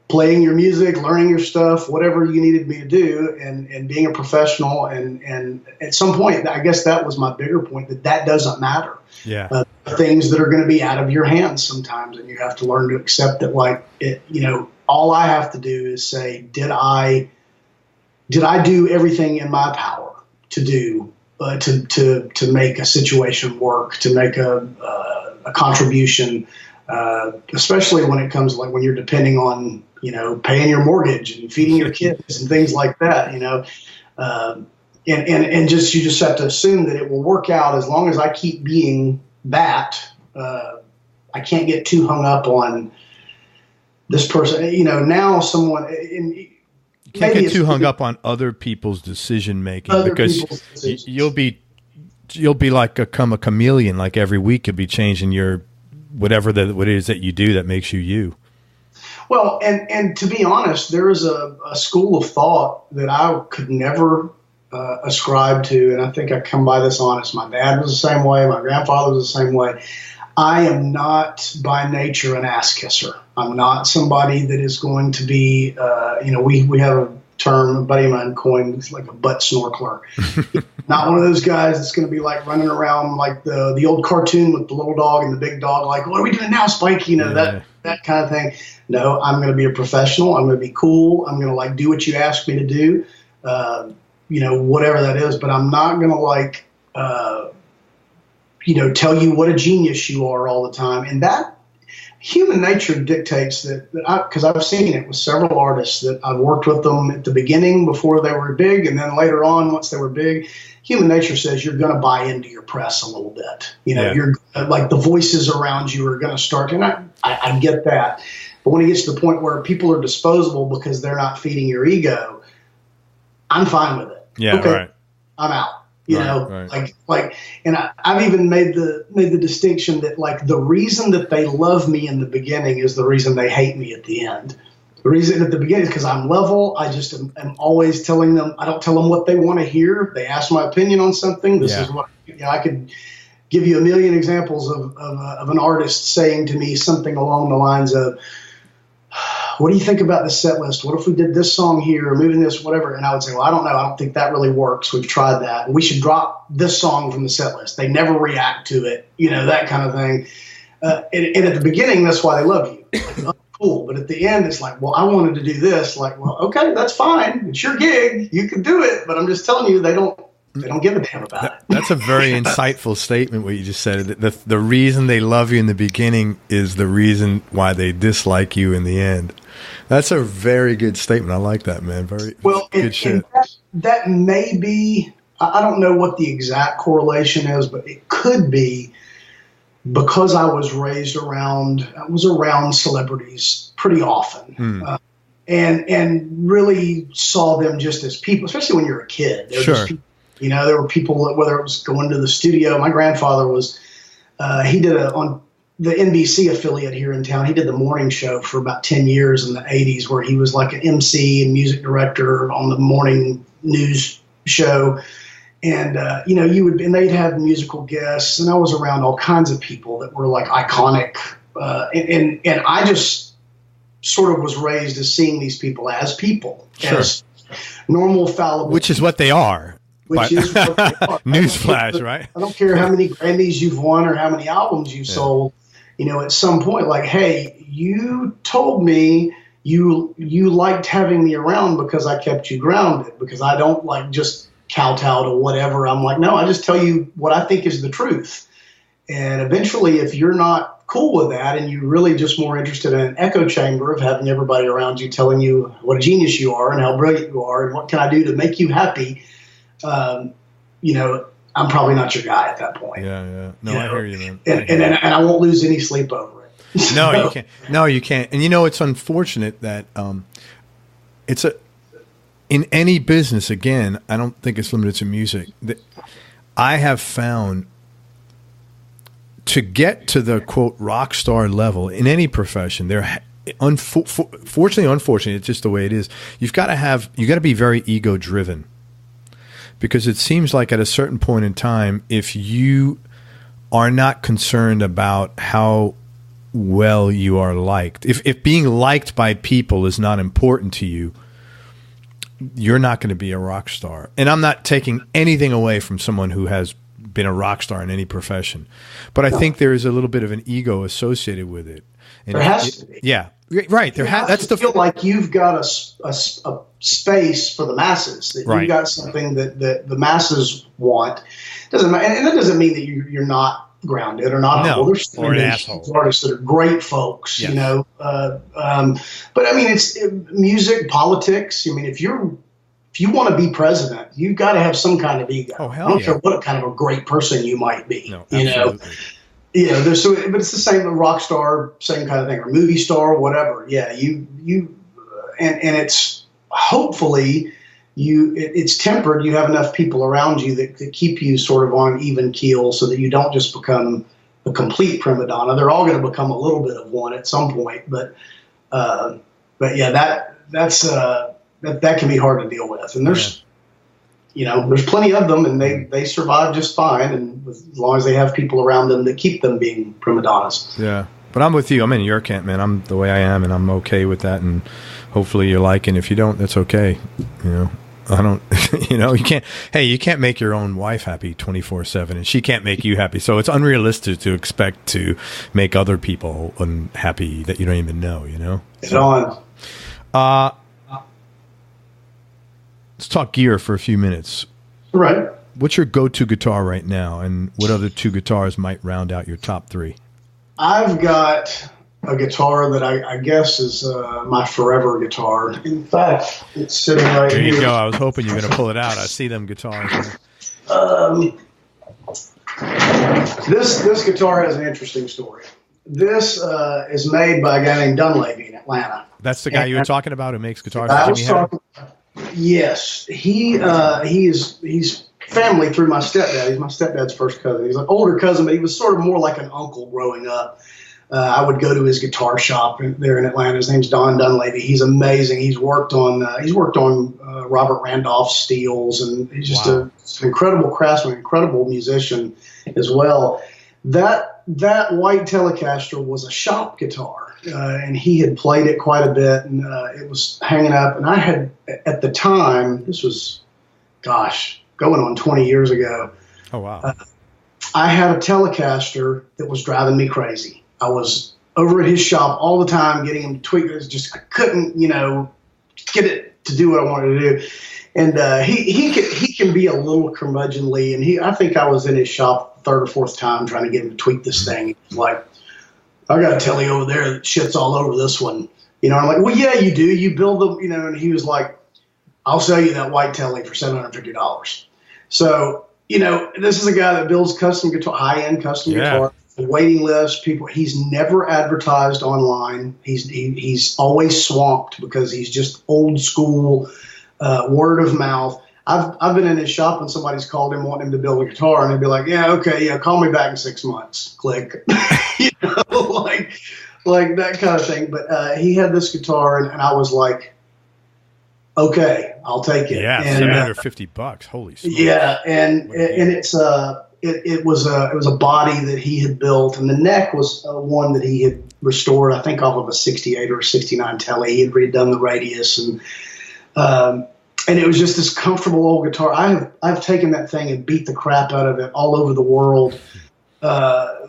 Speaker 2: playing your music, learning your stuff, whatever you needed me to do, and being a professional. And at some point, I guess that was my bigger point, that doesn't matter.
Speaker 1: Yeah.
Speaker 2: Things that are going to be out of your hands sometimes, and you have to learn to accept that. Like, all I have to do is say, did I do everything in my power to do to make a situation work, to make a contribution. Especially when it comes like when you're depending on, paying your mortgage and feeding your kids and things like that, and you just have to assume that it will work out as long as I keep being that. I can't get too hung up on this person, now someone. You
Speaker 1: can't get too hung up on other people's decision making, because you'll be like a chameleon. Like every week you'll be changing your whatever what it is that you do that makes you you.
Speaker 2: Well, and to be honest, there is a school of thought that I could never ascribe to, and I think I come by this honest. My dad was the same way. My grandfather was the same way. I am not by nature an ass kisser. I'm not somebody that is going to be, we have a term a buddy of mine coined, it's like a butt snorkeler. Not one of those guys that's going to be like running around like the old cartoon with the little dog and the big dog, like, what are we doing now, Spike? That kind of thing. No, I'm going to be a professional. I'm going to be cool. I'm going to like do what you ask me to do, whatever that is. But I'm not going to like, tell you what a genius you are all the time. And that human nature dictates that because I've seen it with several artists that I've worked with them at the beginning before they were big, and then later on once they were big, human nature says you're going to buy into your press a little bit. You're like the voices around you are going to start, and I get that. But when it gets to the point where people are disposable because they're not feeding your ego, I'm fine with it.
Speaker 1: Yeah,
Speaker 2: okay,
Speaker 1: right.
Speaker 2: I'm out. You know,
Speaker 1: right.
Speaker 2: like, and I've even made the distinction that like the reason that they love me in the beginning is the reason they hate me at the end. The reason at the beginning is because I'm level. I just am always telling them. I don't tell them what they want to hear. They ask my opinion on something. This is what I could give you a million examples of an artist saying to me something along the lines of, what do you think about this set list? What if we did this song here or moving this, whatever? And I would say, well, I don't know. I don't think that really works. We've tried that. And we should drop this song from the set list. They never react to it, that kind of thing. And at the beginning, that's why they love you. Like, oh, cool. But at the end, it's like, well, I wanted to do this. Like, well, okay, that's fine. It's your gig. You can do it. But I'm just telling you, they don't give a damn about it.
Speaker 1: That's a very insightful statement, what you just said. The reason they love you in the beginning is the reason why they dislike you in the end. That's a very good statement. I like that, man. Very good shit.
Speaker 2: That may be, I don't know what the exact correlation is, but it could be because I was around celebrities pretty often. And really saw them just as people, especially when you're a kid. They're just people. There were people that, whether it was going to the studio, my grandfather was, he did on the NBC affiliate here in town. He did the morning show for about 10 years in the 80s, where he was like an MC and music director on the morning news show. And, and they'd have musical guests, and I was around all kinds of people that were like iconic. And I just sort of was raised as seeing these people as people, as normal, fallible.
Speaker 1: Which is what they are.
Speaker 2: Which is what they are.
Speaker 1: Newsflash, right?
Speaker 2: I don't care how many Grammys you've won or how many albums you've sold. At some point, like, hey, you told me you liked having me around because I kept you grounded, because I don't like just kowtow to whatever. I'm like, no, I just tell you what I think is the truth. And eventually, if you're not cool with that and you're really just more interested in an echo chamber of having everybody around you telling you what a genius you are and how brilliant you are and what can I do to make you happy, I'm probably not your guy at that point.
Speaker 1: Yeah. No, I hear you, man.
Speaker 2: And I won't lose any sleep over it.
Speaker 1: No, you can't. No, you can't. And it's unfortunate that in any business, again, I don't think it's limited to music, that I have found to get to the, quote, rock star level in any profession, fortunately, unfortunately, it's just the way it is. You got to be very ego driven. Because it seems like at a certain point in time, if you are not concerned about how well you are liked, if being liked by people is not important to you, you're not going to be a rock star. And I'm not taking anything away from someone who has been a rock star in any profession. But I think there is a little bit of an ego associated with it. And
Speaker 2: there has to be.
Speaker 1: Yeah. Right.
Speaker 2: That's the feel like you've got a space for the masses. That you've got something that the masses want. Doesn't matter, and that doesn't mean that you're not grounded or not humble. There's artists that are great folks, But I mean, it's music, politics. I mean, if you want to be president, you've got to have some kind of ego.
Speaker 1: Oh, hell
Speaker 2: I don't care what kind of a great person you might be.
Speaker 1: No, absolutely.
Speaker 2: Yeah, but it's the same, a rock star, same kind of thing, or movie star, whatever. Yeah, and it's hopefully it's tempered. You have enough people around you that keep you sort of on even keel, so that you don't just become a complete prima donna. They're all going to become a little bit of one at some point, but yeah, that can be hard to deal with, and there's plenty of them, and they survive just fine, and as long as they have people around them that keep them being prima donnas.
Speaker 1: Yeah, but I'm with you. I'm in your camp, man. I'm the way I am, and I'm okay with that, and hopefully you like it. If you don't, that's okay. I don't, you can't make your own wife happy 24/7, and she can't make you happy. So it's unrealistic to expect to make other people unhappy that you don't even know,
Speaker 2: It's on.
Speaker 1: Let's talk gear for a few minutes.
Speaker 2: Right.
Speaker 1: What's your go-to guitar right now, and what other two guitars might round out your top three?
Speaker 2: I've got a guitar that I guess is my forever guitar. In fact, it's sitting right here.
Speaker 1: There you go. I was hoping you were going to pull it out. I see them guitars.
Speaker 2: This guitar has an interesting story. This is made by a guy named Dunleavy in Atlanta.
Speaker 1: That's the guy you were talking about who makes guitars.
Speaker 2: Yes, he's family through my stepdad. He's my stepdad's first cousin. He's an older cousin, but he was sort of more like an uncle growing up. I would go to his guitar shop there in Atlanta. His name's Don Dunleavy. He's amazing. He's worked on Robert Randolph steels, and he's just an incredible craftsman, incredible musician as well. That white Telecaster was a shop guitar, and he had played it quite a bit, and it was hanging up. And I had, at the time, this was, going on 20 years ago.
Speaker 1: Oh, wow.
Speaker 2: I had a Telecaster that was driving me crazy. I was over at his shop all the time getting him to tweak it. I couldn't, get it to do what I wanted to do. And he can be a little curmudgeonly. And I think I was in his shop third or fourth time trying to get him to tweak this thing. He was like, I got a telly over there that shit's all over this one. I'm like, well, yeah, you do. You build them, and he was like, I'll sell you that white telly for $750. So, this is a guy that builds custom guitar, high-end custom guitar. Waiting list, people. He's never advertised online. He's always swamped because he's just old school, word of mouth. I've been in his shop and somebody's called him wanting him to build a guitar, and they'd be like, "Yeah, okay, yeah, call me back in 6 months." Click, like that kind of thing. But he had this guitar, and I was like, "Okay, I'll take it."
Speaker 1: Yeah, $750. Holy smokes.
Speaker 2: Yeah, and it's It was a body that he had built, and the neck was one that he had restored, I think, off of a 68 or a 69 telly. He had redone the radius, and it was just this comfortable old guitar. I've taken that thing and beat the crap out of it all over the world,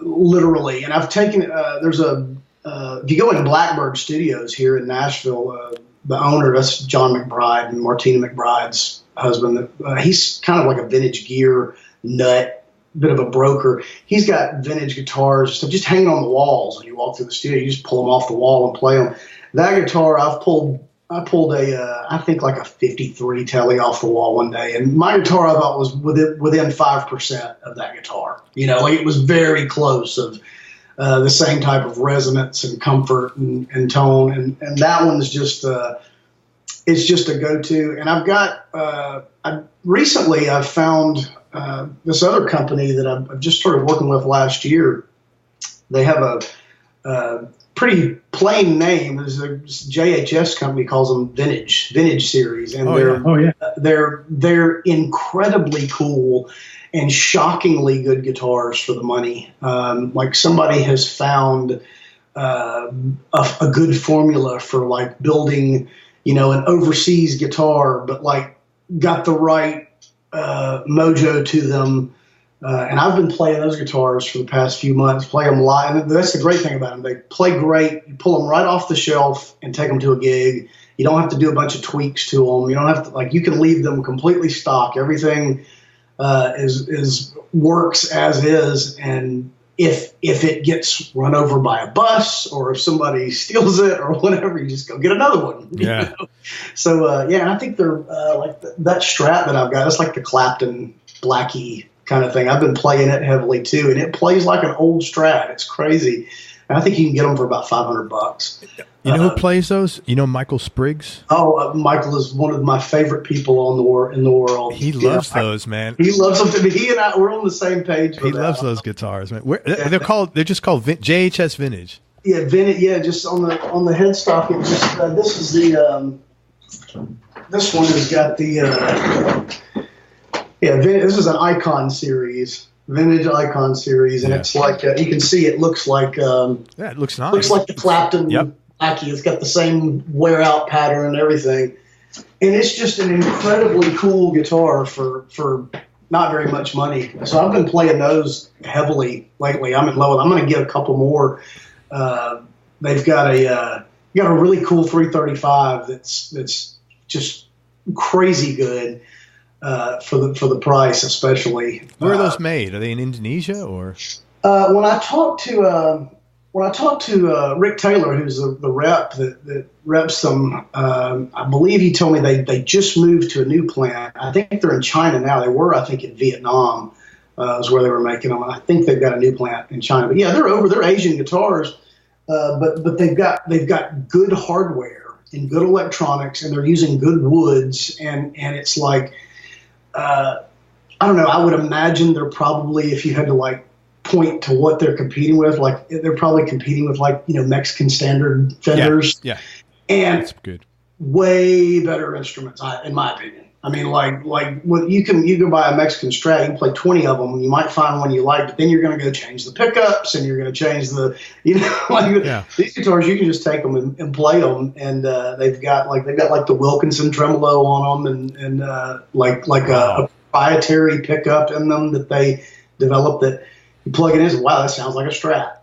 Speaker 2: literally. And I've taken if you go in Blackbird Studios here in Nashville, the owner, that's John McBride and Martina McBride's husband. He's kind of like a vintage gear nut. Bit of a broker. He's got vintage guitars just hanging on the walls when you walk through the studio. You just pull them off the wall and play them. That guitar, I pulled I think like a 53 telly off the wall one day, and my guitar I thought was within 5% of that guitar. It was very close of the same type of resonance and comfort and tone, and that one's just it's just a go-to. And I've got recently I've found this other company that I've just started working with last year. They have a pretty plain name. There's a JHS company calls them Vintage Series, and they're incredibly cool and shockingly good guitars for the money. Like somebody has found a good formula for like building, an overseas guitar, but like got the right mojo to them, and I've been playing those guitars for the past few months, play them live, and that's the great thing about them. They play great. You pull them right off the shelf and take them to a gig. You don't have to do a bunch of tweaks to them. You don't have to, you can leave them completely stock. Everything is works as is, and if it gets run over by a bus or if somebody steals it or whatever, you just go get another one.
Speaker 1: Yeah.
Speaker 2: So I think they're like that Strat that I've got. It's like the Clapton Blackie kind of thing. I've been playing it heavily too, and it plays like an old Strat. It's crazy. And I think you can get them for about $500.
Speaker 1: You know who plays those? Michael Spriggs?
Speaker 2: Michael is one of my favorite people in the world.
Speaker 1: He loves those, man.
Speaker 2: He loves them. He and I, we're on the same page.
Speaker 1: He loves those guitars, man. They're just called JHS Vintage.
Speaker 2: Yeah, vintage. Yeah, just on the headstock. It's just this is the this one has got the this is an Icon series. Vintage Icon series, and it's like you can see it looks like
Speaker 1: it looks nice.
Speaker 2: Looks like the Clapton Blackie. It's got the same wear out pattern and everything, and it's just an incredibly cool guitar for not very much money. So I've been playing those heavily lately. I'm in love with them. I'm going to get a couple more. They've got a really cool 335 that's just crazy good. For the price, especially.
Speaker 1: Where are those made? Are they in Indonesia or?
Speaker 2: When I talked to Rick Taylor, who's the rep that reps them, I believe he told me they just moved to a new plant. I think they're in China now. They were, I think, in Vietnam is where they were making them. And I think they've got a new plant in China. But yeah, they're Asian guitars, but they've got good hardware. and good electronics, and they're using good woods, and it's like, I don't know, I would imagine they're probably, if you had to like point to what they're competing with, like they're probably competing with like, Mexican standard Fenders.
Speaker 1: Yeah.
Speaker 2: And
Speaker 1: that's good.
Speaker 2: Way better instruments, in my opinion. I mean, like what you can buy a Mexican Strat, you can play 20 of them, and you might find one you like, but then you're going to go change the pickups, and you're going to change the, these guitars, you can just take them and play them, and they've got the Wilkinson tremolo on them, and a proprietary pickup in them that they developed that you plug it in, and wow, that sounds like a Strat.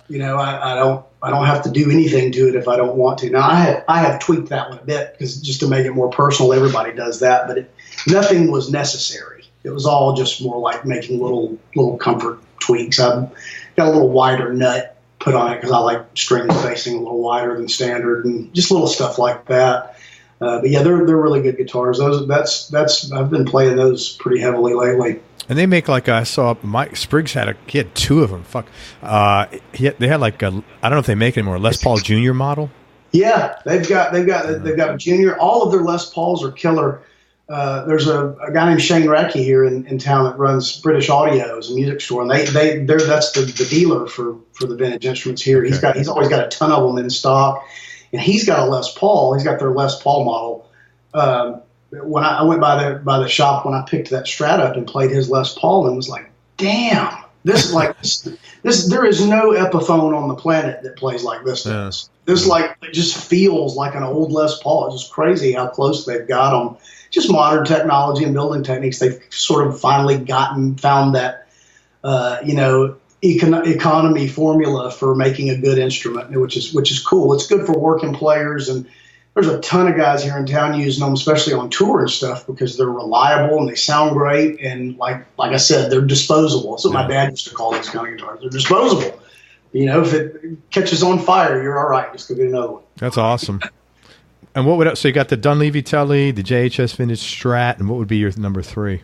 Speaker 2: I don't have to do anything to it if I don't want to. Now I have tweaked that one a bit because just to make it more personal, everybody does that, but nothing was necessary. It was all just more like making little comfort tweaks. I've got a little wider nut put on it because I like string spacing a little wider than standard, and just little stuff like that. But yeah, they're really good guitars. I've been playing those pretty heavily lately.
Speaker 1: And they make I saw Mike Spriggs he had two of them. They had I don't know if they make anymore. Les Paul Junior model.
Speaker 2: Yeah, they've got a Junior. All of their Les Pauls are killer. There's a guy named Shane Racky here in town that runs British Audio as a music store, and that's the dealer for the vintage instruments here. Okay. He's always got a ton of them in stock, and he's got a Les Paul. He's got their Les Paul model. When I went by the shop when I picked that Strat up and played his Les Paul, and was like, damn, this there is no Epiphone on the planet that plays like this does. This it just feels like an old Les Paul. It's just crazy how close they've got them. Just modern technology and building techniques. They've sort of finally found that economy formula for making a good instrument, which is cool. It's good for working players, and there's a ton of guys here in town using them, especially on tour and stuff, because they're reliable and they sound great. And like I said, they're disposable. That's what my dad used to call these kind of guitars. They're disposable. If it catches on fire, you're all right. Just go get another one.
Speaker 1: That's awesome. And so you got the Dunleavy Telly, the JHS Vintage Strat, and what would be your number 3?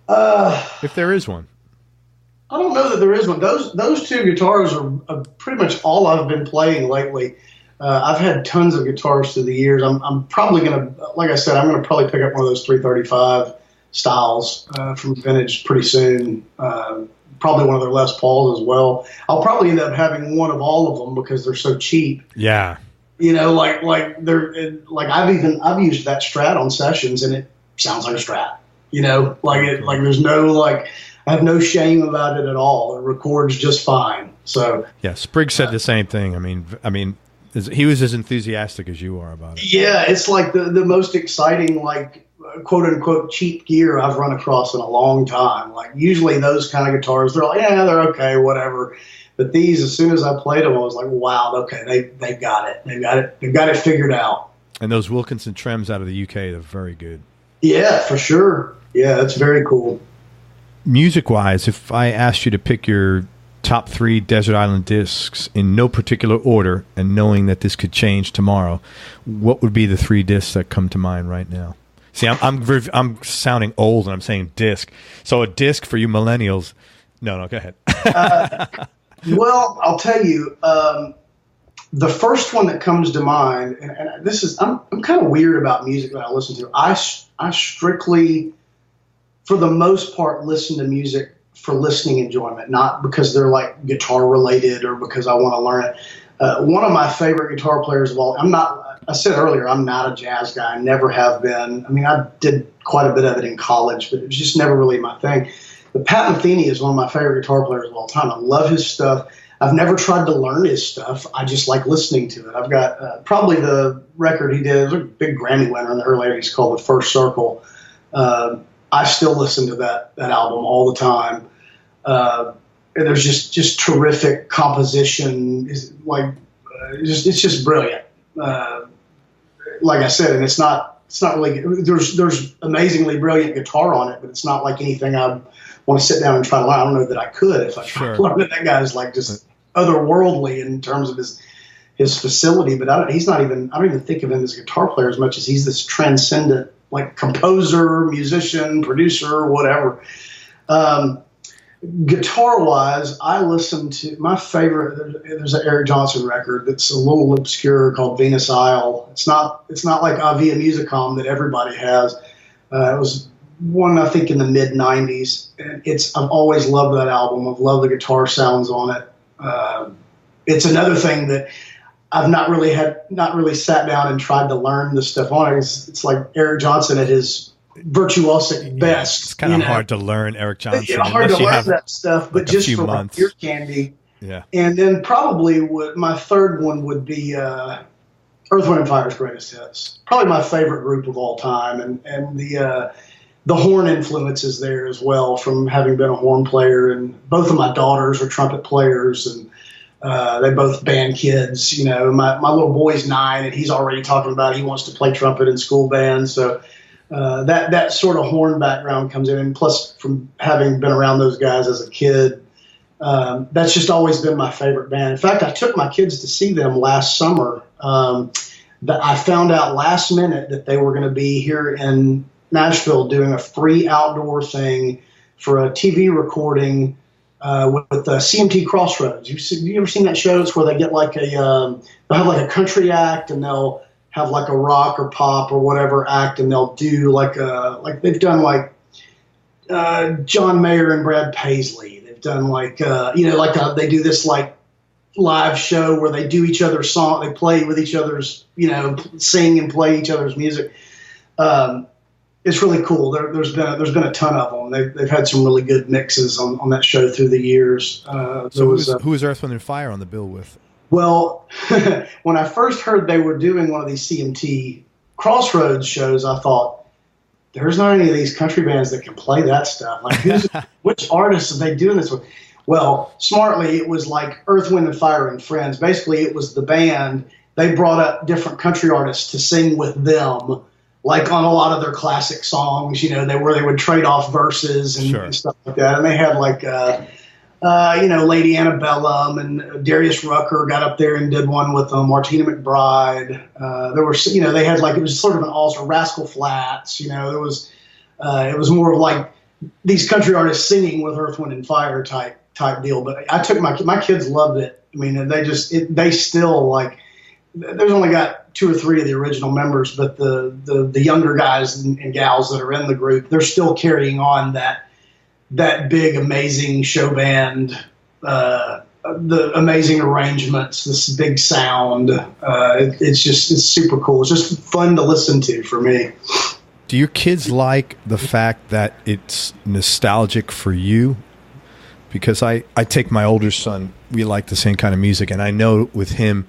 Speaker 1: If there is one.
Speaker 2: I don't know that there is one. Those two guitars are pretty much all I've been playing lately. I've had tons of guitars through the years. I'm probably going to, like I said, I'm going to probably pick up one of those 335 styles from Vintage pretty soon. Probably one of their Les Pauls as well. I'll probably end up having one of all of them because they're so cheap.
Speaker 1: Yeah.
Speaker 2: I've used that Strat on sessions, and it sounds like a Strat. There's no I have no shame about it at all. It records just fine. So
Speaker 1: yeah, Spriggs said the same thing. I mean, he was as enthusiastic as you are about it.
Speaker 2: Yeah, it's like the most exciting, quote unquote, cheap gear I've run across in a long time. Usually those kind of guitars, they're they're okay, whatever. But these, as soon as I played them, I was like, wow, okay, they've got it. They've got it figured out.
Speaker 1: And those Wilkinson Trems out of the UK, they're very good.
Speaker 2: Yeah, for sure. Yeah, that's very cool.
Speaker 1: Music-wise, if I asked you to pick your top 3 Desert Island discs in no particular order, and knowing that this could change tomorrow, what would be the 3 discs that come to mind right now? See, I'm sounding old and I'm saying disc. So a disc for you millennials. No, go ahead.
Speaker 2: Well, I'll tell you, the first one that comes to mind, and this is, I'm kind of weird about music that I listen to. I strictly, for the most part, listen to music for listening enjoyment, not because they're guitar related or because I want to learn it. One of my favorite guitar players of all, I said earlier, I'm not a jazz guy. I never have been. I mean, I did quite a bit of it in college, but it was just never really my thing. But Pat Metheny is one of my favorite guitar players of all time. I love his stuff. I've never tried to learn his stuff. I just like listening to it. I've got probably the record he did, it was a big Grammy winner in the early 80s called The First Circle. I still listen to that album all the time. And there's just terrific composition. It's just brilliant. Like I said, and it's not really, there's amazingly brilliant guitar on it, but it's not like anything I want to sit down and try to learn. I don't know that I could if I tried to learn it. That guy's just otherworldly in terms of his facility, but I don't even think of him as a guitar player as much as he's this transcendent composer, musician, producer, whatever. Guitar wise, I listen to my favorite. There's an Eric Johnson record that's a little obscure called Venus Isle. It's not like Avia Musicom that everybody has. It was one, I think, in the mid '90s, and I've always loved that album. I've loved the guitar sounds on it. It's another thing that I've not really sat down and tried to learn the stuff on it. It's like Eric Johnson at his virtuosic best.
Speaker 1: It's kind of hard to learn Eric Johnson.
Speaker 2: It's hard to learn that stuff, but just for
Speaker 1: months.
Speaker 2: ear candy.
Speaker 1: Yeah.
Speaker 2: And then probably my third one would be Earth, Wind and Fire's Greatest Hits. Probably my favorite group of all time, and the horn influence is there as well from having been a horn player, and both of my daughters are trumpet players, and they both band kids. You know, my little boy's 9, and he's already talking about he wants to play trumpet in school band. So that sort of horn background comes in, and plus from having been around those guys as a kid, that's just always been my favorite band. In fact, I took my kids to see them last summer. I found out last minute that they were going to be here in Nashville doing a free outdoor thing for a TV recording with CMT Crossroads. You ever seen that show? It's where they get like they'll have like a country act, and they'll have like a rock or pop or whatever act, and they'll do like they've done like John Mayer and Brad Paisley. They've done like they do this like live show where they do each other's song, they play with each other's, sing and play each other's music. It's really cool. There's been a ton of them. They've had some really good mixes on that show through the years.
Speaker 1: Who was Earth, Wind and Fire on the bill with?
Speaker 2: Well, when I first heard they were doing one of these CMT Crossroads shows, I thought, there's not any of these country bands that can play that stuff. Like, which artists are they doing this with? Well, smartly, it was like Earth, Wind and Fire and Friends. Basically, it was the band. They brought up different country artists to sing with them, like on a lot of their classic songs, they would trade off verses and stuff like that. And they had like, Lady Antebellum, and Darius Rucker got up there and did one with Martina McBride. There were, they had like, it was sort of an also Rascal Flatts, it was more of like these country artists singing with Earth, Wind and Fire type deal. But I took my kids loved it. I mean, they still like, there's only got 2 or 3 of the original members, but the younger guys and gals that are in the group, they're still carrying on that big, amazing show band, the amazing arrangements, this big sound. It's super cool. It's just fun to listen to for me.
Speaker 1: Do your kids like the fact that it's nostalgic for you? Because I take my older son, we like the same kind of music, and I know with him,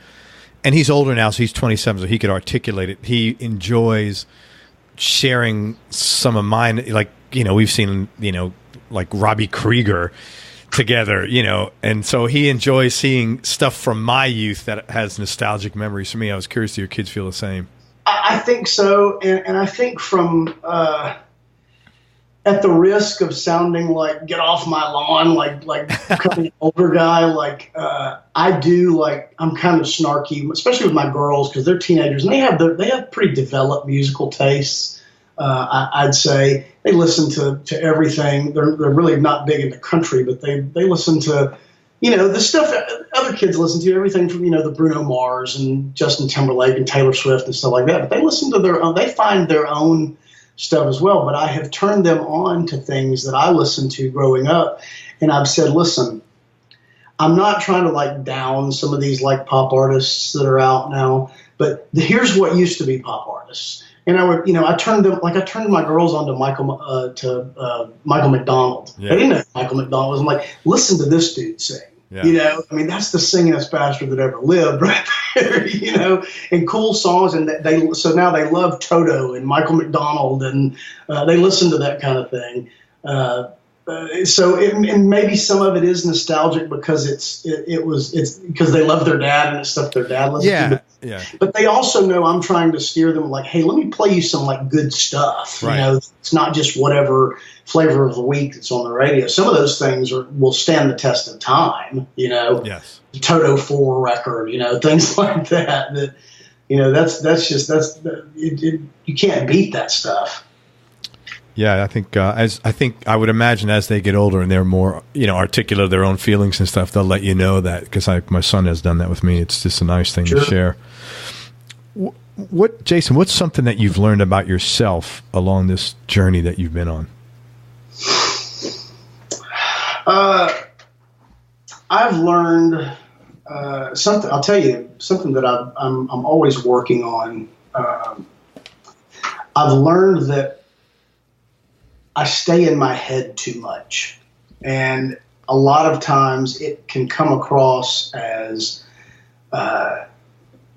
Speaker 1: and he's older now, so he's 27, so he could articulate it. He enjoys sharing some of mine. Like, we've seen, like Robbie Krieger together, and so he enjoys seeing stuff from my youth that has nostalgic memories for me. I was curious, do your kids feel the same?
Speaker 2: I think so. And I think from, at the risk of sounding like get off my lawn, like becoming an older guy, I do, like, I'm kind of snarky, especially with my girls, because they're teenagers and they have pretty developed musical tastes. I'd say they listen to everything. They're really not big into country, but they listen to, the stuff that other kids listen to, everything from, the Bruno Mars and Justin Timberlake and Taylor Swift and stuff like that. But they listen to their own, they find their own stuff as well. But I have turned them on to things that I listened to growing up. And I've said, listen, I'm not trying to like down some of these like pop artists that are out now, but here's what used to be pop artists. And I would, I turned my girls on to Michael McDonald. Yeah. They didn't know who Michael McDonald was. I'm like, listen to this dude sing. Yeah. That's the singingest bastard that ever lived right there, and cool songs. And so now they love Toto and Michael McDonald, and they listen to that kind of thing. And maybe some of it is nostalgic because it's because they love their dad and it's stuff their dad listened to. Yeah. But they also know I'm trying to steer them like, hey, let me play you some like good stuff.
Speaker 1: Right.
Speaker 2: It's not just whatever flavor of the week that's on the radio. Some of those things will stand the test of time.
Speaker 1: Yes.
Speaker 2: Toto 4 record, things like that. You can't beat that stuff.
Speaker 1: Yeah, I think I would imagine as they get older and they're more, articulate of their own feelings and stuff, they'll let you know that, because my son has done that with me. It's just a nice thing to share. Jayson, what's something that you've learned about yourself along this journey that you've been on?
Speaker 2: I've learned something. I'll tell you something that I'm always working on. I've learned that I stay in my head too much, and a lot of times it can come across as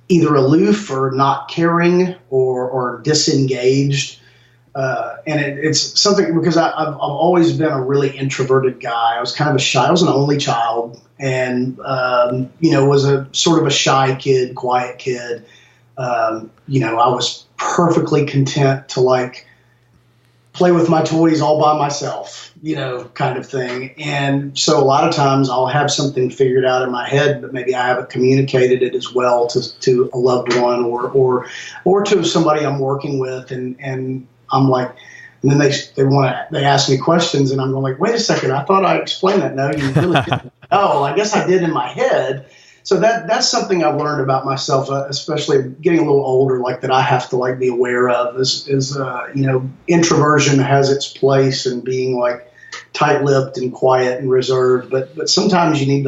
Speaker 2: either aloof or not caring or disengaged. And it's something because I've always been a really introverted guy. I was kind of I was an only child, and was a sort of a shy kid, quiet kid. I was perfectly content to play with my toys all by myself, kind of thing. And so a lot of times I'll have something figured out in my head, but maybe I haven't communicated it as well to a loved one or to somebody I'm working with. And I'm like, and then they ask me questions, and I'm going like, wait a second, I thought I explained that. No, you really didn't. Oh, I guess I did in my head. So that's something I've learned about myself, especially getting a little older, that I have to be aware of is introversion has its place and being tight-lipped and quiet and reserved, but sometimes you need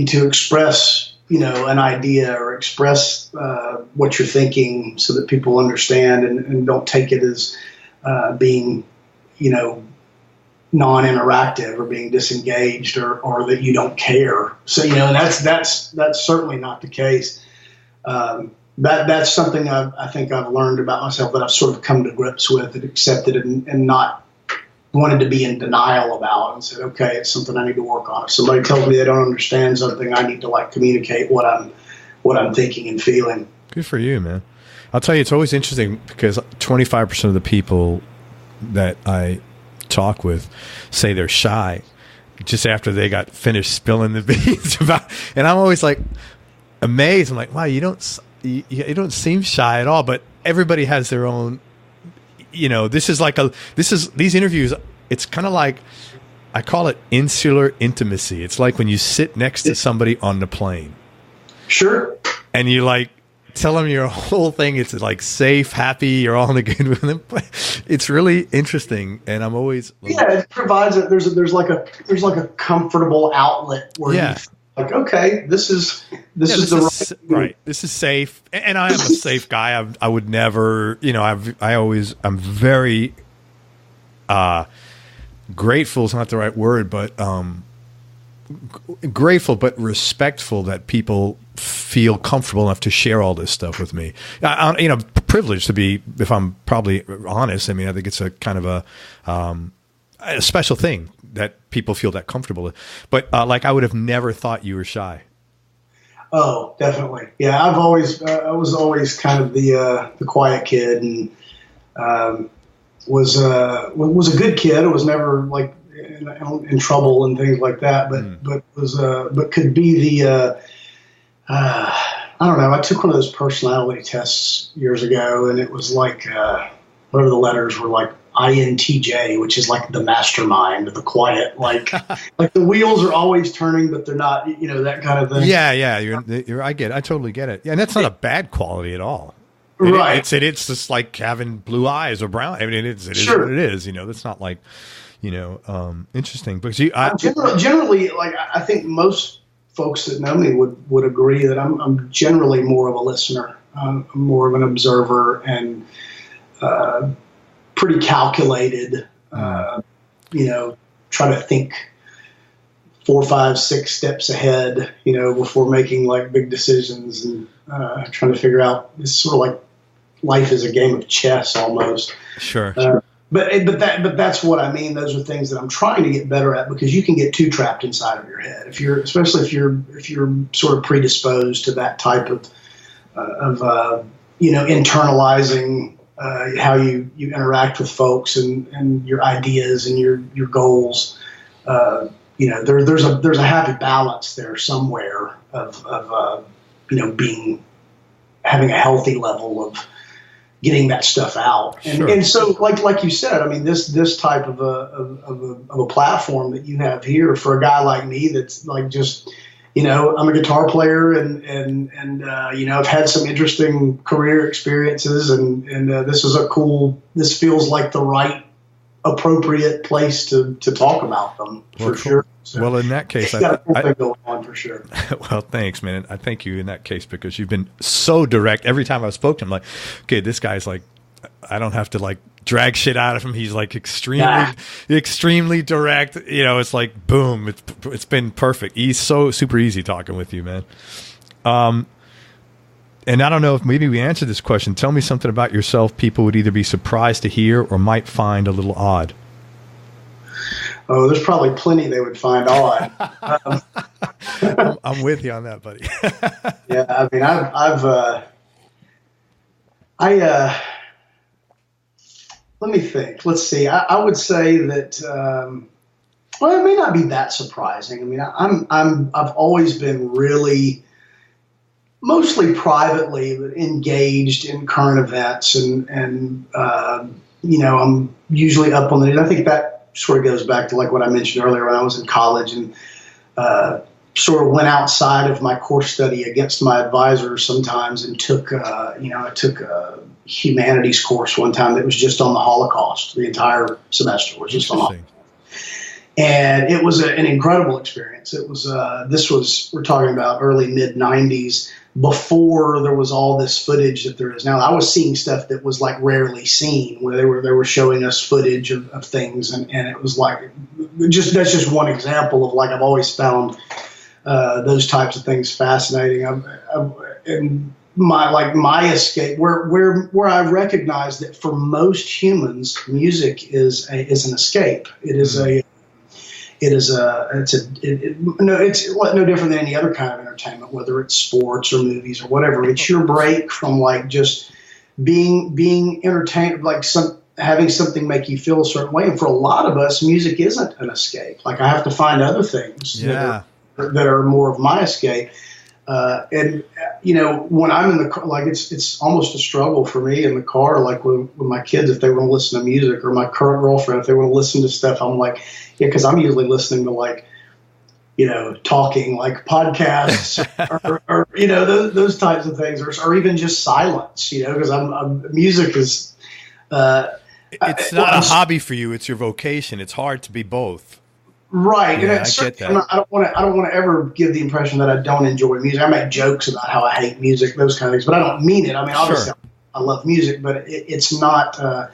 Speaker 2: to express an idea or express what you're thinking so that people understand and don't take it as being non-interactive or being disengaged or that you don't care. So, and that's certainly not the case. That's something I think I've learned about myself that I've sort of come to grips with and accepted and not wanted to be in denial about and said, okay, it's something I need to work on. If somebody tells me they don't understand something, I need to communicate what I'm thinking and feeling.
Speaker 1: Good for you, man. I'll tell you, it's always interesting because 25% of the people that I talk with say they're shy just after they got finished spilling the beans about, and I'm always amazed. I'm like, wow, you don't seem shy at all, but everybody has their own, these interviews, it's kind of I call it insular intimacy. It's like when you sit next to somebody on the plane. Sure. And you tell them your whole thing. It's safe, happy. You're all in a good with them. It's really interesting, and I'm always
Speaker 2: it provides it. There's a comfortable outlet where you feel okay, this is the
Speaker 1: right. This is safe, and I am a safe guy. I would never, I'm very grateful is not the right word, but grateful but respectful that people feel comfortable enough to share all this stuff with me. Privileged to be, if I'm probably honest. I mean, I think it's a kind of a special thing that people feel that comfortable. But I would have never thought you were shy.
Speaker 2: Oh, definitely. Yeah, I was always kind of the quiet kid, and was a good kid. I was never in trouble and things like that, but could be the I don't know. I took one of those personality tests years ago, and it was whatever the letters were, INTJ, which is the mastermind, the quiet, the wheels are always turning, but they're not, that kind of thing.
Speaker 1: Yeah. I get it. I totally get it. Yeah, and that's not a bad quality at all.
Speaker 2: Right.
Speaker 1: It's just like having blue eyes or brown. I mean, it is
Speaker 2: sure.
Speaker 1: what it is. It's not interesting because
Speaker 2: generally, I think most folks that know me would agree that I'm generally more of a listener. I'm more of an observer and pretty calculated. Try to think 4, 5, 6 steps ahead. Before making big decisions and trying to figure out. It's sort of life is a game of chess almost.
Speaker 1: Sure.
Speaker 2: But that's what I mean. Those are things that I'm trying to get better at because you can get too trapped inside of your head especially if you're sort of predisposed to that type of internalizing how you interact with folks and your ideas and your goals. There's a happy balance there somewhere of having a healthy level of getting that stuff out.
Speaker 1: Sure.
Speaker 2: And so like you said, I mean, this type of a platform that you have here for a guy like me that's like just, you know, I'm a guitar player and you know, I've had some interesting career experiences and this feels like the right appropriate place to talk about them for sure. So,
Speaker 1: well, in that case,
Speaker 2: got a cool thing going on for sure.
Speaker 1: Well, thanks, man. I thank you in that case because you've been so direct. Every time I've spoken to him, like, okay, this guy's like, I don't have to like drag shit out of him. He's like extremely direct. You know, it's like boom. It's been perfect. He's so super easy talking with you, man. And I don't know if maybe we answered this question. Tell me something about yourself people would either be surprised to hear or might find a little odd.
Speaker 2: Oh, there's probably plenty they would find odd.
Speaker 1: I'm with you on that, buddy.
Speaker 2: Yeah, I mean, let me think. Let's see. I would say that. Well, it may not be that surprising. I mean, I've always been really, mostly privately engaged in current events, and you know, I'm usually up on the news. I think that sort of goes back to like what I mentioned earlier when I was in college and sort of went outside of my course study against my advisor sometimes and took, I took a humanities course one time that was just on the Holocaust. The entire semester was just on the Holocaust. And it was an incredible experience. It was, we're talking about early mid 90s, before there was all this footage that there is now. I was seeing stuff that was like rarely seen, where they were showing us footage of things, and it was like that's just one example of like I've always found those types of things fascinating. And my escape, where I recognize that for most humans, music is an escape. It's no different than any other kind of entertainment, whether it's sports or movies or whatever. It's your break from like just being entertained, like having something make you feel a certain way. And for a lot of us, music isn't an escape. Like I have to find other things that are more of my escape. And you know, when I'm in the car, like it's almost a struggle for me in the car. Like with my kids, if they want to listen to music, or my current girlfriend, if they want to listen to stuff, I'm like, yeah, because I'm usually listening to like, you know, talking like podcasts or you know, those types of things, or even just silence. You know, because music is.
Speaker 1: It's not a hobby for you; it's your vocation. It's hard to be both.
Speaker 2: Right,
Speaker 1: yeah,
Speaker 2: and
Speaker 1: I get that.
Speaker 2: I don't want to ever give the impression that I don't enjoy music. I make jokes about how I hate music, those kind of things, but I don't mean it. I mean, obviously, I love music, but it's not.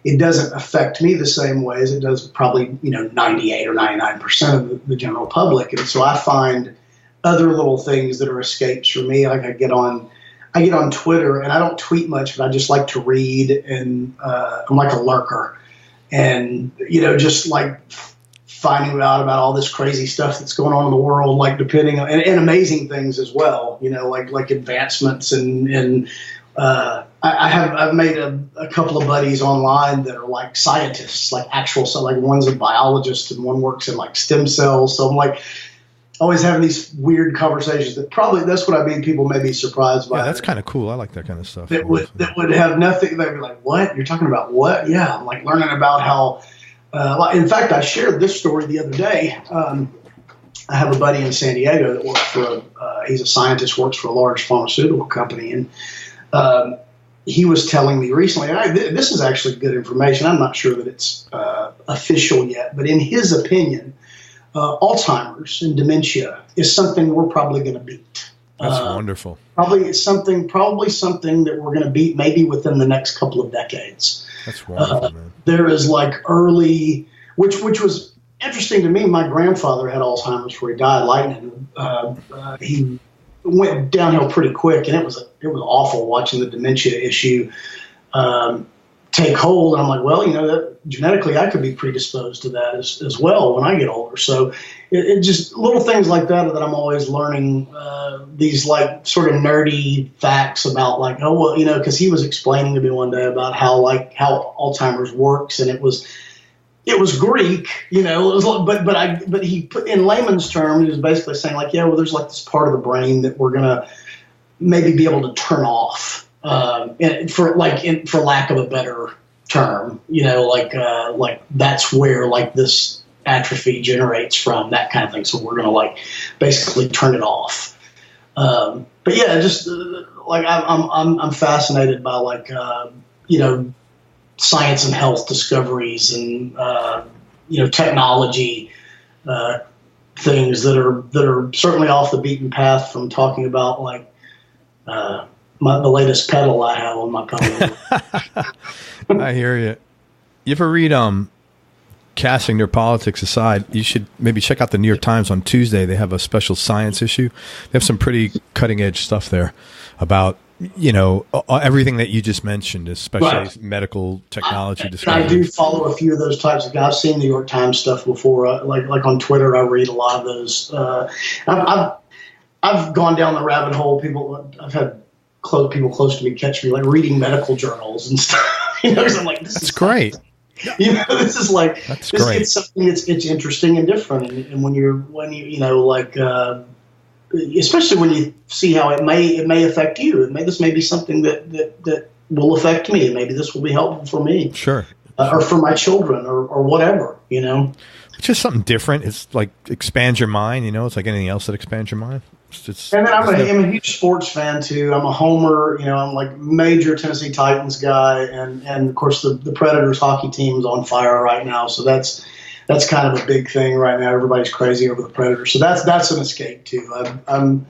Speaker 2: It doesn't affect me the same way as it does probably 98 or 99% of the general public, and so I find other little things that are escapes for me. Like I get on Twitter, and I don't tweet much, but I just like to read, and I'm like a lurker, and just like finding out about all this crazy stuff that's going on in the world, like depending on, and amazing things as well, like advancements and I've made a couple of buddies online that are like scientists, like like one's a biologist and one works in like stem cells. So I'm like always having these weird conversations that probably, that's what I mean. People may be surprised by.
Speaker 1: Yeah, that's kind of cool. I like that kind of stuff.
Speaker 2: That would have nothing. They'd be like, what? You're talking about what? Yeah. I'm like learning about how, in fact, I shared this story the other day. I have a buddy in San Diego that works for he's a scientist, works for a large pharmaceutical company. And he was telling me recently, this is actually good information. I'm not sure that it's official yet, but in his opinion, Alzheimer's and dementia is something we're probably going to beat.
Speaker 1: That's wonderful.
Speaker 2: Probably something that we're going to beat maybe within the next couple of decades.
Speaker 1: That's wonderful, man.
Speaker 2: There is like early, which was interesting to me. My grandfather had Alzheimer's before he died. Lightning. He went downhill pretty quick, and it was awful watching the dementia issue take hold. And I'm like, well, that genetically I could be predisposed to that as well when I get older. So it just little things like that I'm always learning these like sort of nerdy facts about like, oh, well, because he was explaining to me one day about how Alzheimer's works, and it was Greek, it was, but he put in layman's terms, he was basically saying like, yeah, well, there's like this part of the brain that we're going to maybe be able to turn off. and for lack of a better term, like that's where like this atrophy generates from, that kind of thing. So we're going to basically turn it off. But yeah, just I'm fascinated by science and health discoveries and technology things that are certainly off the beaten path from talking about the latest pedal I have on my pony.
Speaker 1: I hear you. You ever read casting their politics aside, you should maybe check out the New York Times on Tuesday. They have a special science issue. They have some pretty cutting edge stuff there about everything that you just mentioned, especially medical technology.
Speaker 2: I do follow a few of those types of guys. I've seen New York Times stuff before. Like on Twitter, I read a lot of those. I've gone down the rabbit hole. I've had people close to me catch me reading medical journals and stuff. Because I'm like, this is
Speaker 1: great.
Speaker 2: This is
Speaker 1: that's great.
Speaker 2: It's something it's interesting and different. And when you especially when you see how it may affect you. This may be something that will affect me. Maybe this will be helpful for me.
Speaker 1: Sure.
Speaker 2: Or for my children or whatever,
Speaker 1: It's just something different. It's expands your mind, it's like anything else that expands your mind.
Speaker 2: And then I'm a huge sports fan too. I'm a homer, I'm major Tennessee Titans guy. And of course the Predators hockey team's on fire right now. So that's kind of a big thing right now. Everybody's crazy over the Predators. So that's an escape too. I'm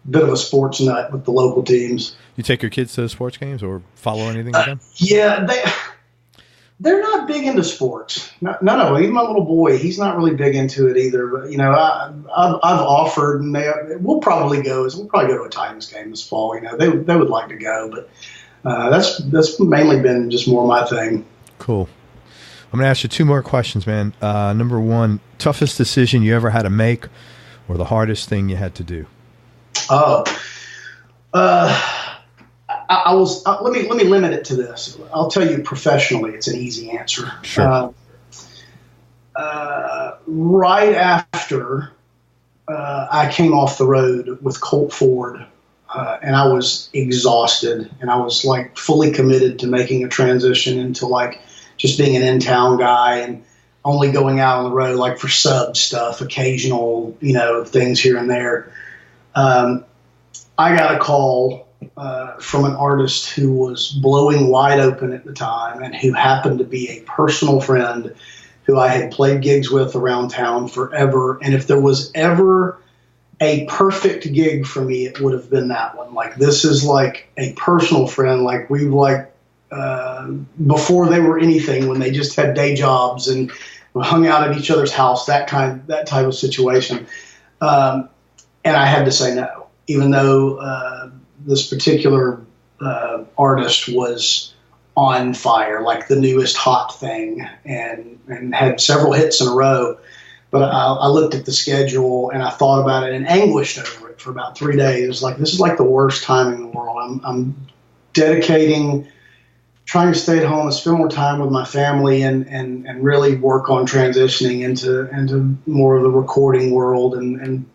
Speaker 2: a bit of a sports nut with the local teams.
Speaker 1: You take your kids to sports games or follow anything with them?
Speaker 2: Yeah, they're not big into sports. None of them. Even my little boy, he's not really big into it either. But I've offered, and we'll probably go to a Titans game this fall. They would like to go, but that's mainly been just more my thing.
Speaker 1: Cool. I'm going to ask you two more questions, man. Number one, toughest decision you ever had to make, or the hardest thing you had to do?
Speaker 2: Oh, let me limit it to this. I'll tell you professionally, it's an easy answer.
Speaker 1: Sure.
Speaker 2: Right after I came off the road with Colt Ford, and I was exhausted, and I was fully committed to making a transition into just being an in-town guy and only going out on the road for sub stuff, occasional things here and there. I got a call from an artist who was blowing wide open at the time and who happened to be a personal friend who I had played gigs with around town forever. And if there was ever a perfect gig for me, it would have been that one. This is a personal friend. We've before they were anything, when they just had day jobs and hung out at each other's house, that type of situation. And I had to say no, even though this particular artist was on fire, the newest hot thing, and had several hits in a row. But I looked at the schedule and I thought about it and anguished over it for about 3 days. This is the worst time in the world. I'm dedicating, trying to stay at home and spend more time with my family and really work on transitioning into more of the recording world and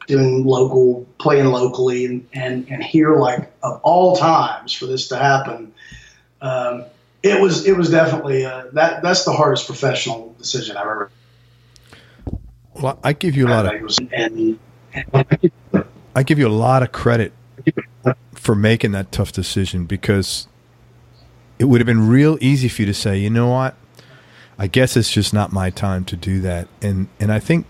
Speaker 2: playing locally and here, of all times for this to happen. It was definitely that's the hardest professional decision I've ever.
Speaker 1: Well, I give you a lot of credit for making that tough decision, because it would have been real easy for you to say, you know what, I guess it's just not my time to do that. And I think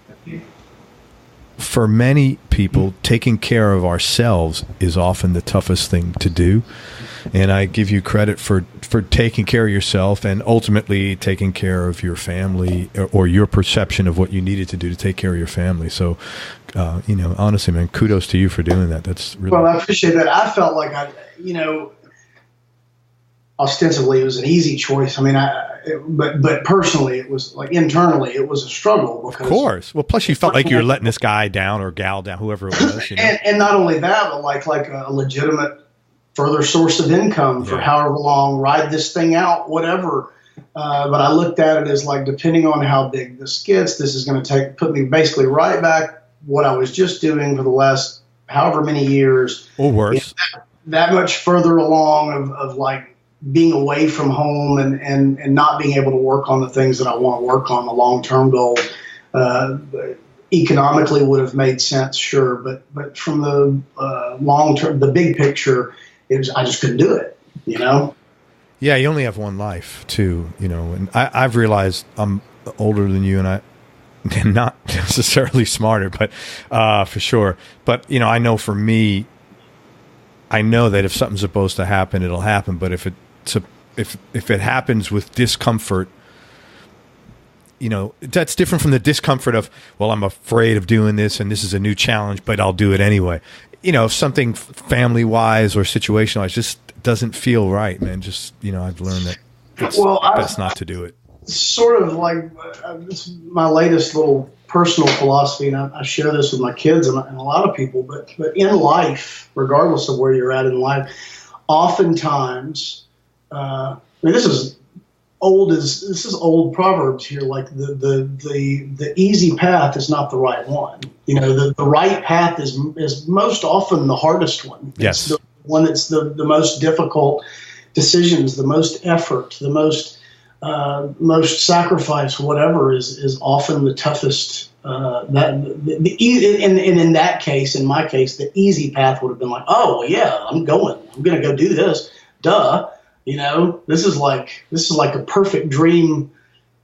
Speaker 1: for many people, taking care of ourselves is often the toughest thing to do. And I give you credit for taking care of yourself and ultimately taking care of your family, or your perception of what you needed to do to take care of your family. So, honestly, man, kudos to you for doing that. That's really
Speaker 2: well. I appreciate that. I felt like ostensibly it was an easy choice. But personally, it was internally, it was a struggle. Because,
Speaker 1: of course. Well, plus you felt like you were letting this guy down or gal down, whoever it was.
Speaker 2: And not only that, but like a legitimate further source of income for however long, ride this thing out, whatever. But I looked at it as depending on how big this gets, this is going to put me basically right back what I was just doing for the last however many years.
Speaker 1: Or worse.
Speaker 2: that much further along of like being away from home and not being able to work on the things that I want to work on, the long-term goal, economically would have made sense, sure. But from the long-term, the big picture, I just couldn't do it, you know?
Speaker 1: Yeah, you only have one life, too, you know. And I've realized I'm older than you, and I'm not necessarily smarter, but for sure. But, you know, I know for me, I know that if something's supposed to happen, it'll happen. But if it happens with discomfort, you know, that's different from the discomfort of, well, I'm afraid of doing this and this is a new challenge, but I'll do it anyway. You know, if something family-wise or situation-wise just doesn't feel right, man, just, you know, I've learned that it's best not to do it.
Speaker 2: Sort of like, this is my latest little personal philosophy, and I share this with my kids and a lot of people, but in life, regardless of where you're at in life, oftentimes, I mean, this is old proverbs here. Like the easy path is not the right one. You know, the right path is most often the hardest one.
Speaker 1: Yes,
Speaker 2: it's the one that's the most difficult decisions, the most effort, the most sacrifice, whatever is often the toughest. In that case, in my case, the easy path would have been like, oh well, yeah, I'm going to go do this. Duh. You know, this is like a perfect dream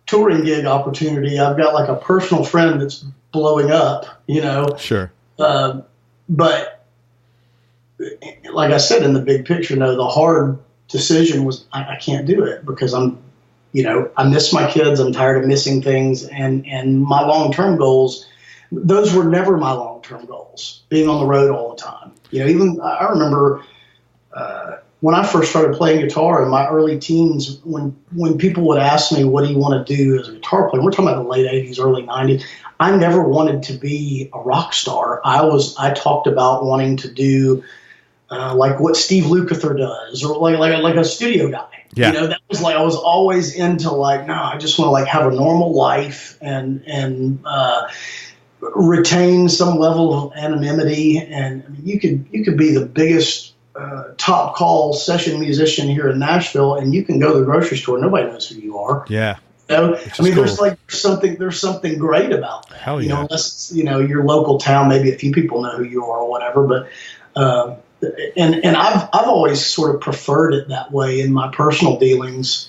Speaker 2: touring gig opportunity. I've got like a personal friend that's blowing up, you know. Sure. But like I said, in the big picture, no, the hard decision was I can't do it because I miss my kids. I'm tired of missing things, and my long-term goals, those were never my long-term goals. Being on the road all the time, you know. Even I remember. When I first started playing guitar in my early teens, when people would ask me, what do you want to do as a guitar player? We're talking about the late 80s, early 90s. I never wanted to be a rock star. I talked about wanting to do like what Steve Lukather does, or like a studio guy. Yeah. You know, that was like, I was always into like, no, I just want to like have a normal life and retain some level of anonymity. And I mean, you could be the biggest top call session musician here in Nashville, and you can go to the grocery store. Nobody knows who you are. Yeah. You know? I mean, cool. There's something great about that. Hell yeah. You know, unless, you know, your local town, maybe a few people know who you are or whatever, but, and I've always sort of preferred it that way in my personal dealings.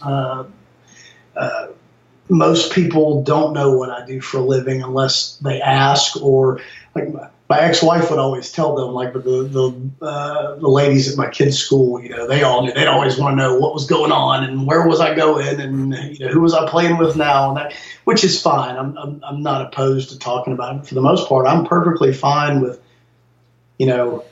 Speaker 2: Most people don't know what I do for a living unless they ask, or like my ex-wife would always tell them, like the ladies at my kids' school, you know, they all knew. They'd always want to know what was going on and where was I going and, you know, who was I playing with now, and that, which is fine. I'm not opposed to talking about it. For the most part, I'm perfectly fine with, you know,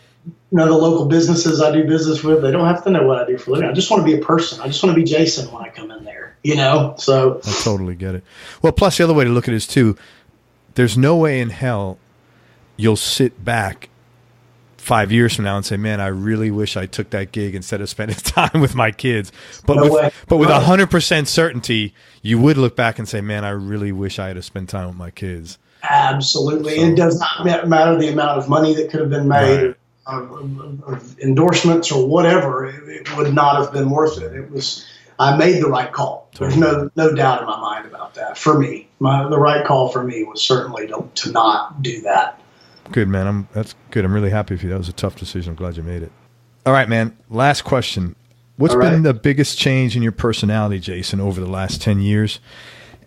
Speaker 2: the local businesses I do business with. They don't have to know what I do for a living. I just want to be a person. I just want to be Jayson when I come in there, you know. So
Speaker 1: I totally get it. Well, plus the other way to look at it is too, there's no way in hell you'll sit back 5 years from now and say, man, I really wish I took that gig instead of spending time with my kids. But with 100% certainty, you would look back and say, man, I really wish I had to spend time with my kids.
Speaker 2: Absolutely. So, it does not matter the amount of money that could have been made, right, of endorsements or whatever. It would not have been worth it. I made the right call. There's no doubt in my mind about that. For me, the right call for me was certainly to not do that.
Speaker 1: Good, man. That's good. I'm really happy for you. That was a tough decision. I'm glad you made it. All right, man. Last question. What's been the biggest change in your personality, Jayson, over the last 10 years?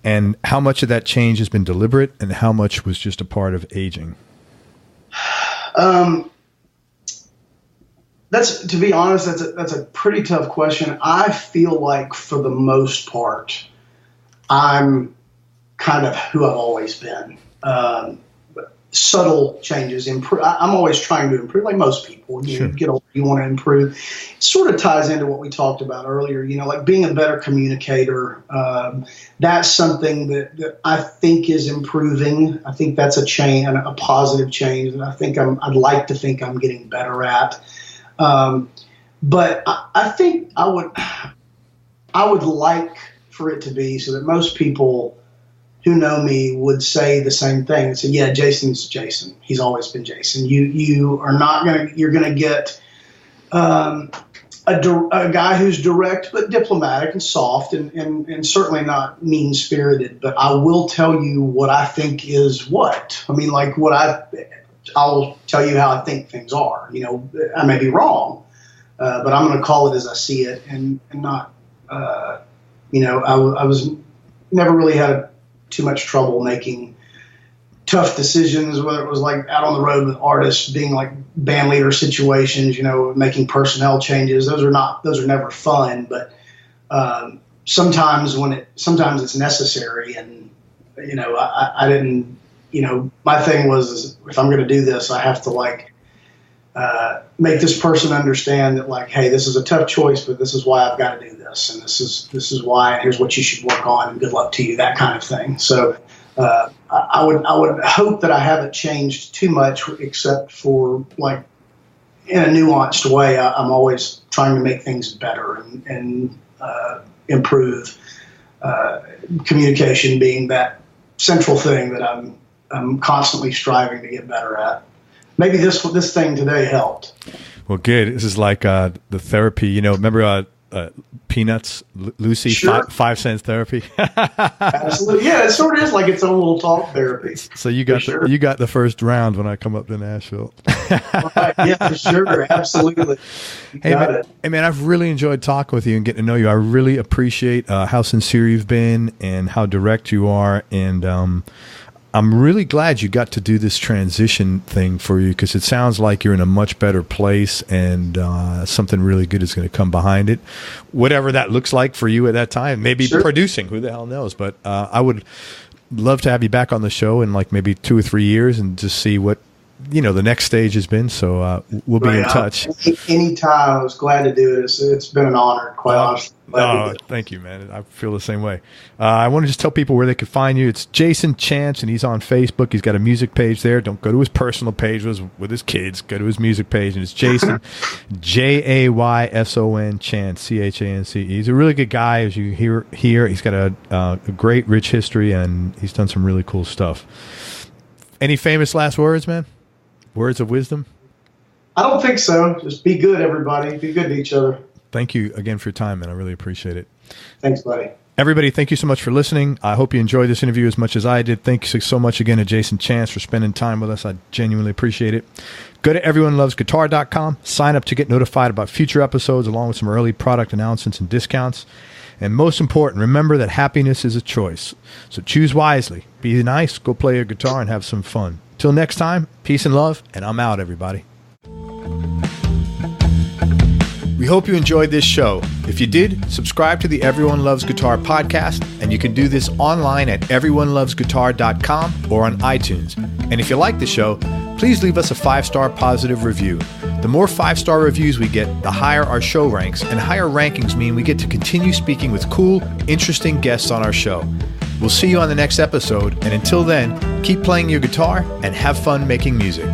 Speaker 1: And how much of that change has been deliberate and how much was just a part of aging?
Speaker 2: To be honest, that's a pretty tough question. I feel like for the most part, I'm kind of who I've always been. Subtle changes. I'm always trying to improve, like most people. You get older, you want to improve. It sort of ties into what we talked about earlier, you know, like being a better communicator. That's something that I think is improving. I think that's a positive change, and I'd like to think I'm getting better at. But I think I would like for it to be so that most people who know me would say the same thing and say, yeah, Jayson's Jayson. He's always been Jayson. You're going to get a guy who's direct but diplomatic and soft and certainly not mean-spirited, but I will tell you what I think is what. I mean, like I'll tell you how I think things are. You know, I may be wrong, but I'm going to call it as I see it and not, you know, I was never really had too much trouble making tough decisions, whether it was like out on the road with artists, being like band leader situations, you know, making personnel changes. Those are never fun, but sometimes it's necessary. And, you know, I didn't, you know, my thing was, if I'm going to do this, I have to like make this person understand that, like, hey, this is a tough choice, but this is why I've got to do this. And this is why, and here's what you should work on, and good luck to you, that kind of thing. So, I would hope that I haven't changed too much, except for like in a nuanced way. I'm always trying to make things better and improve. Communication being that central thing that I'm constantly striving to get better at. Maybe this thing today helped.
Speaker 1: Well, good. This is like the therapy. You know, remember Peanuts, Lucy,
Speaker 2: sure.
Speaker 1: 5 cents therapy.
Speaker 2: Absolutely, yeah. It sort of is like its own little talk therapy.
Speaker 1: So you got you got the first round when I come up to Nashville.
Speaker 2: Right, yeah, for sure, absolutely.
Speaker 1: Hey man, I've really enjoyed talking with you and getting to know you. I really appreciate how sincere you've been and how direct you are, and I'm really glad you got to do this transition thing for you, because it sounds like you're in a much better place, and something really good is going to come behind it. Whatever that looks like for you at that time, maybe sure. Producing, who the hell knows? But I would love to have you back on the show in like maybe 2 or 3 years and just see what, you know, the next stage has been. So we'll be in touch.
Speaker 2: Anytime. I was glad to do it. It's been an honor, quite honestly.
Speaker 1: Thank you, man. I feel the same way. I want to just tell people where they can find you. It's Jayson Chance, and he's on Facebook. He's got a music page there. Don't go to his personal page with his kids. Go to his music page, and it's Jayson, Jayson Chance, Chance. He's a really good guy, as you hear here. He's got a great, rich history, and he's done some really cool stuff. Any famous last words, man? Words of wisdom?
Speaker 2: I don't think so. Just be good, everybody. Be good to each other.
Speaker 1: Thank you again for your time, man. I really appreciate it.
Speaker 2: Thanks, buddy.
Speaker 1: Everybody, thank you so much for listening. I hope you enjoyed this interview as much as I did. Thank you so much again to Jayson Chance for spending time with us. I genuinely appreciate it. Go to everyonelovesguitar.com. Sign up to get notified about future episodes, along with some early product announcements and discounts. And most important, remember that happiness is a choice. So choose wisely. Be nice, go play your guitar, and have some fun. Till next time, peace and love, and I'm out, everybody. We hope you enjoyed this show. If you did, subscribe to the Everyone Loves Guitar podcast, and you can do this online at everyonelovesguitar.com or on iTunes. And if you like the show, please leave us a 5-star positive review. The more 5-star reviews we get, the higher our show ranks, and higher rankings mean we get to continue speaking with cool, interesting guests on our show. We'll see you on the next episode, and until then, keep playing your guitar and have fun making music.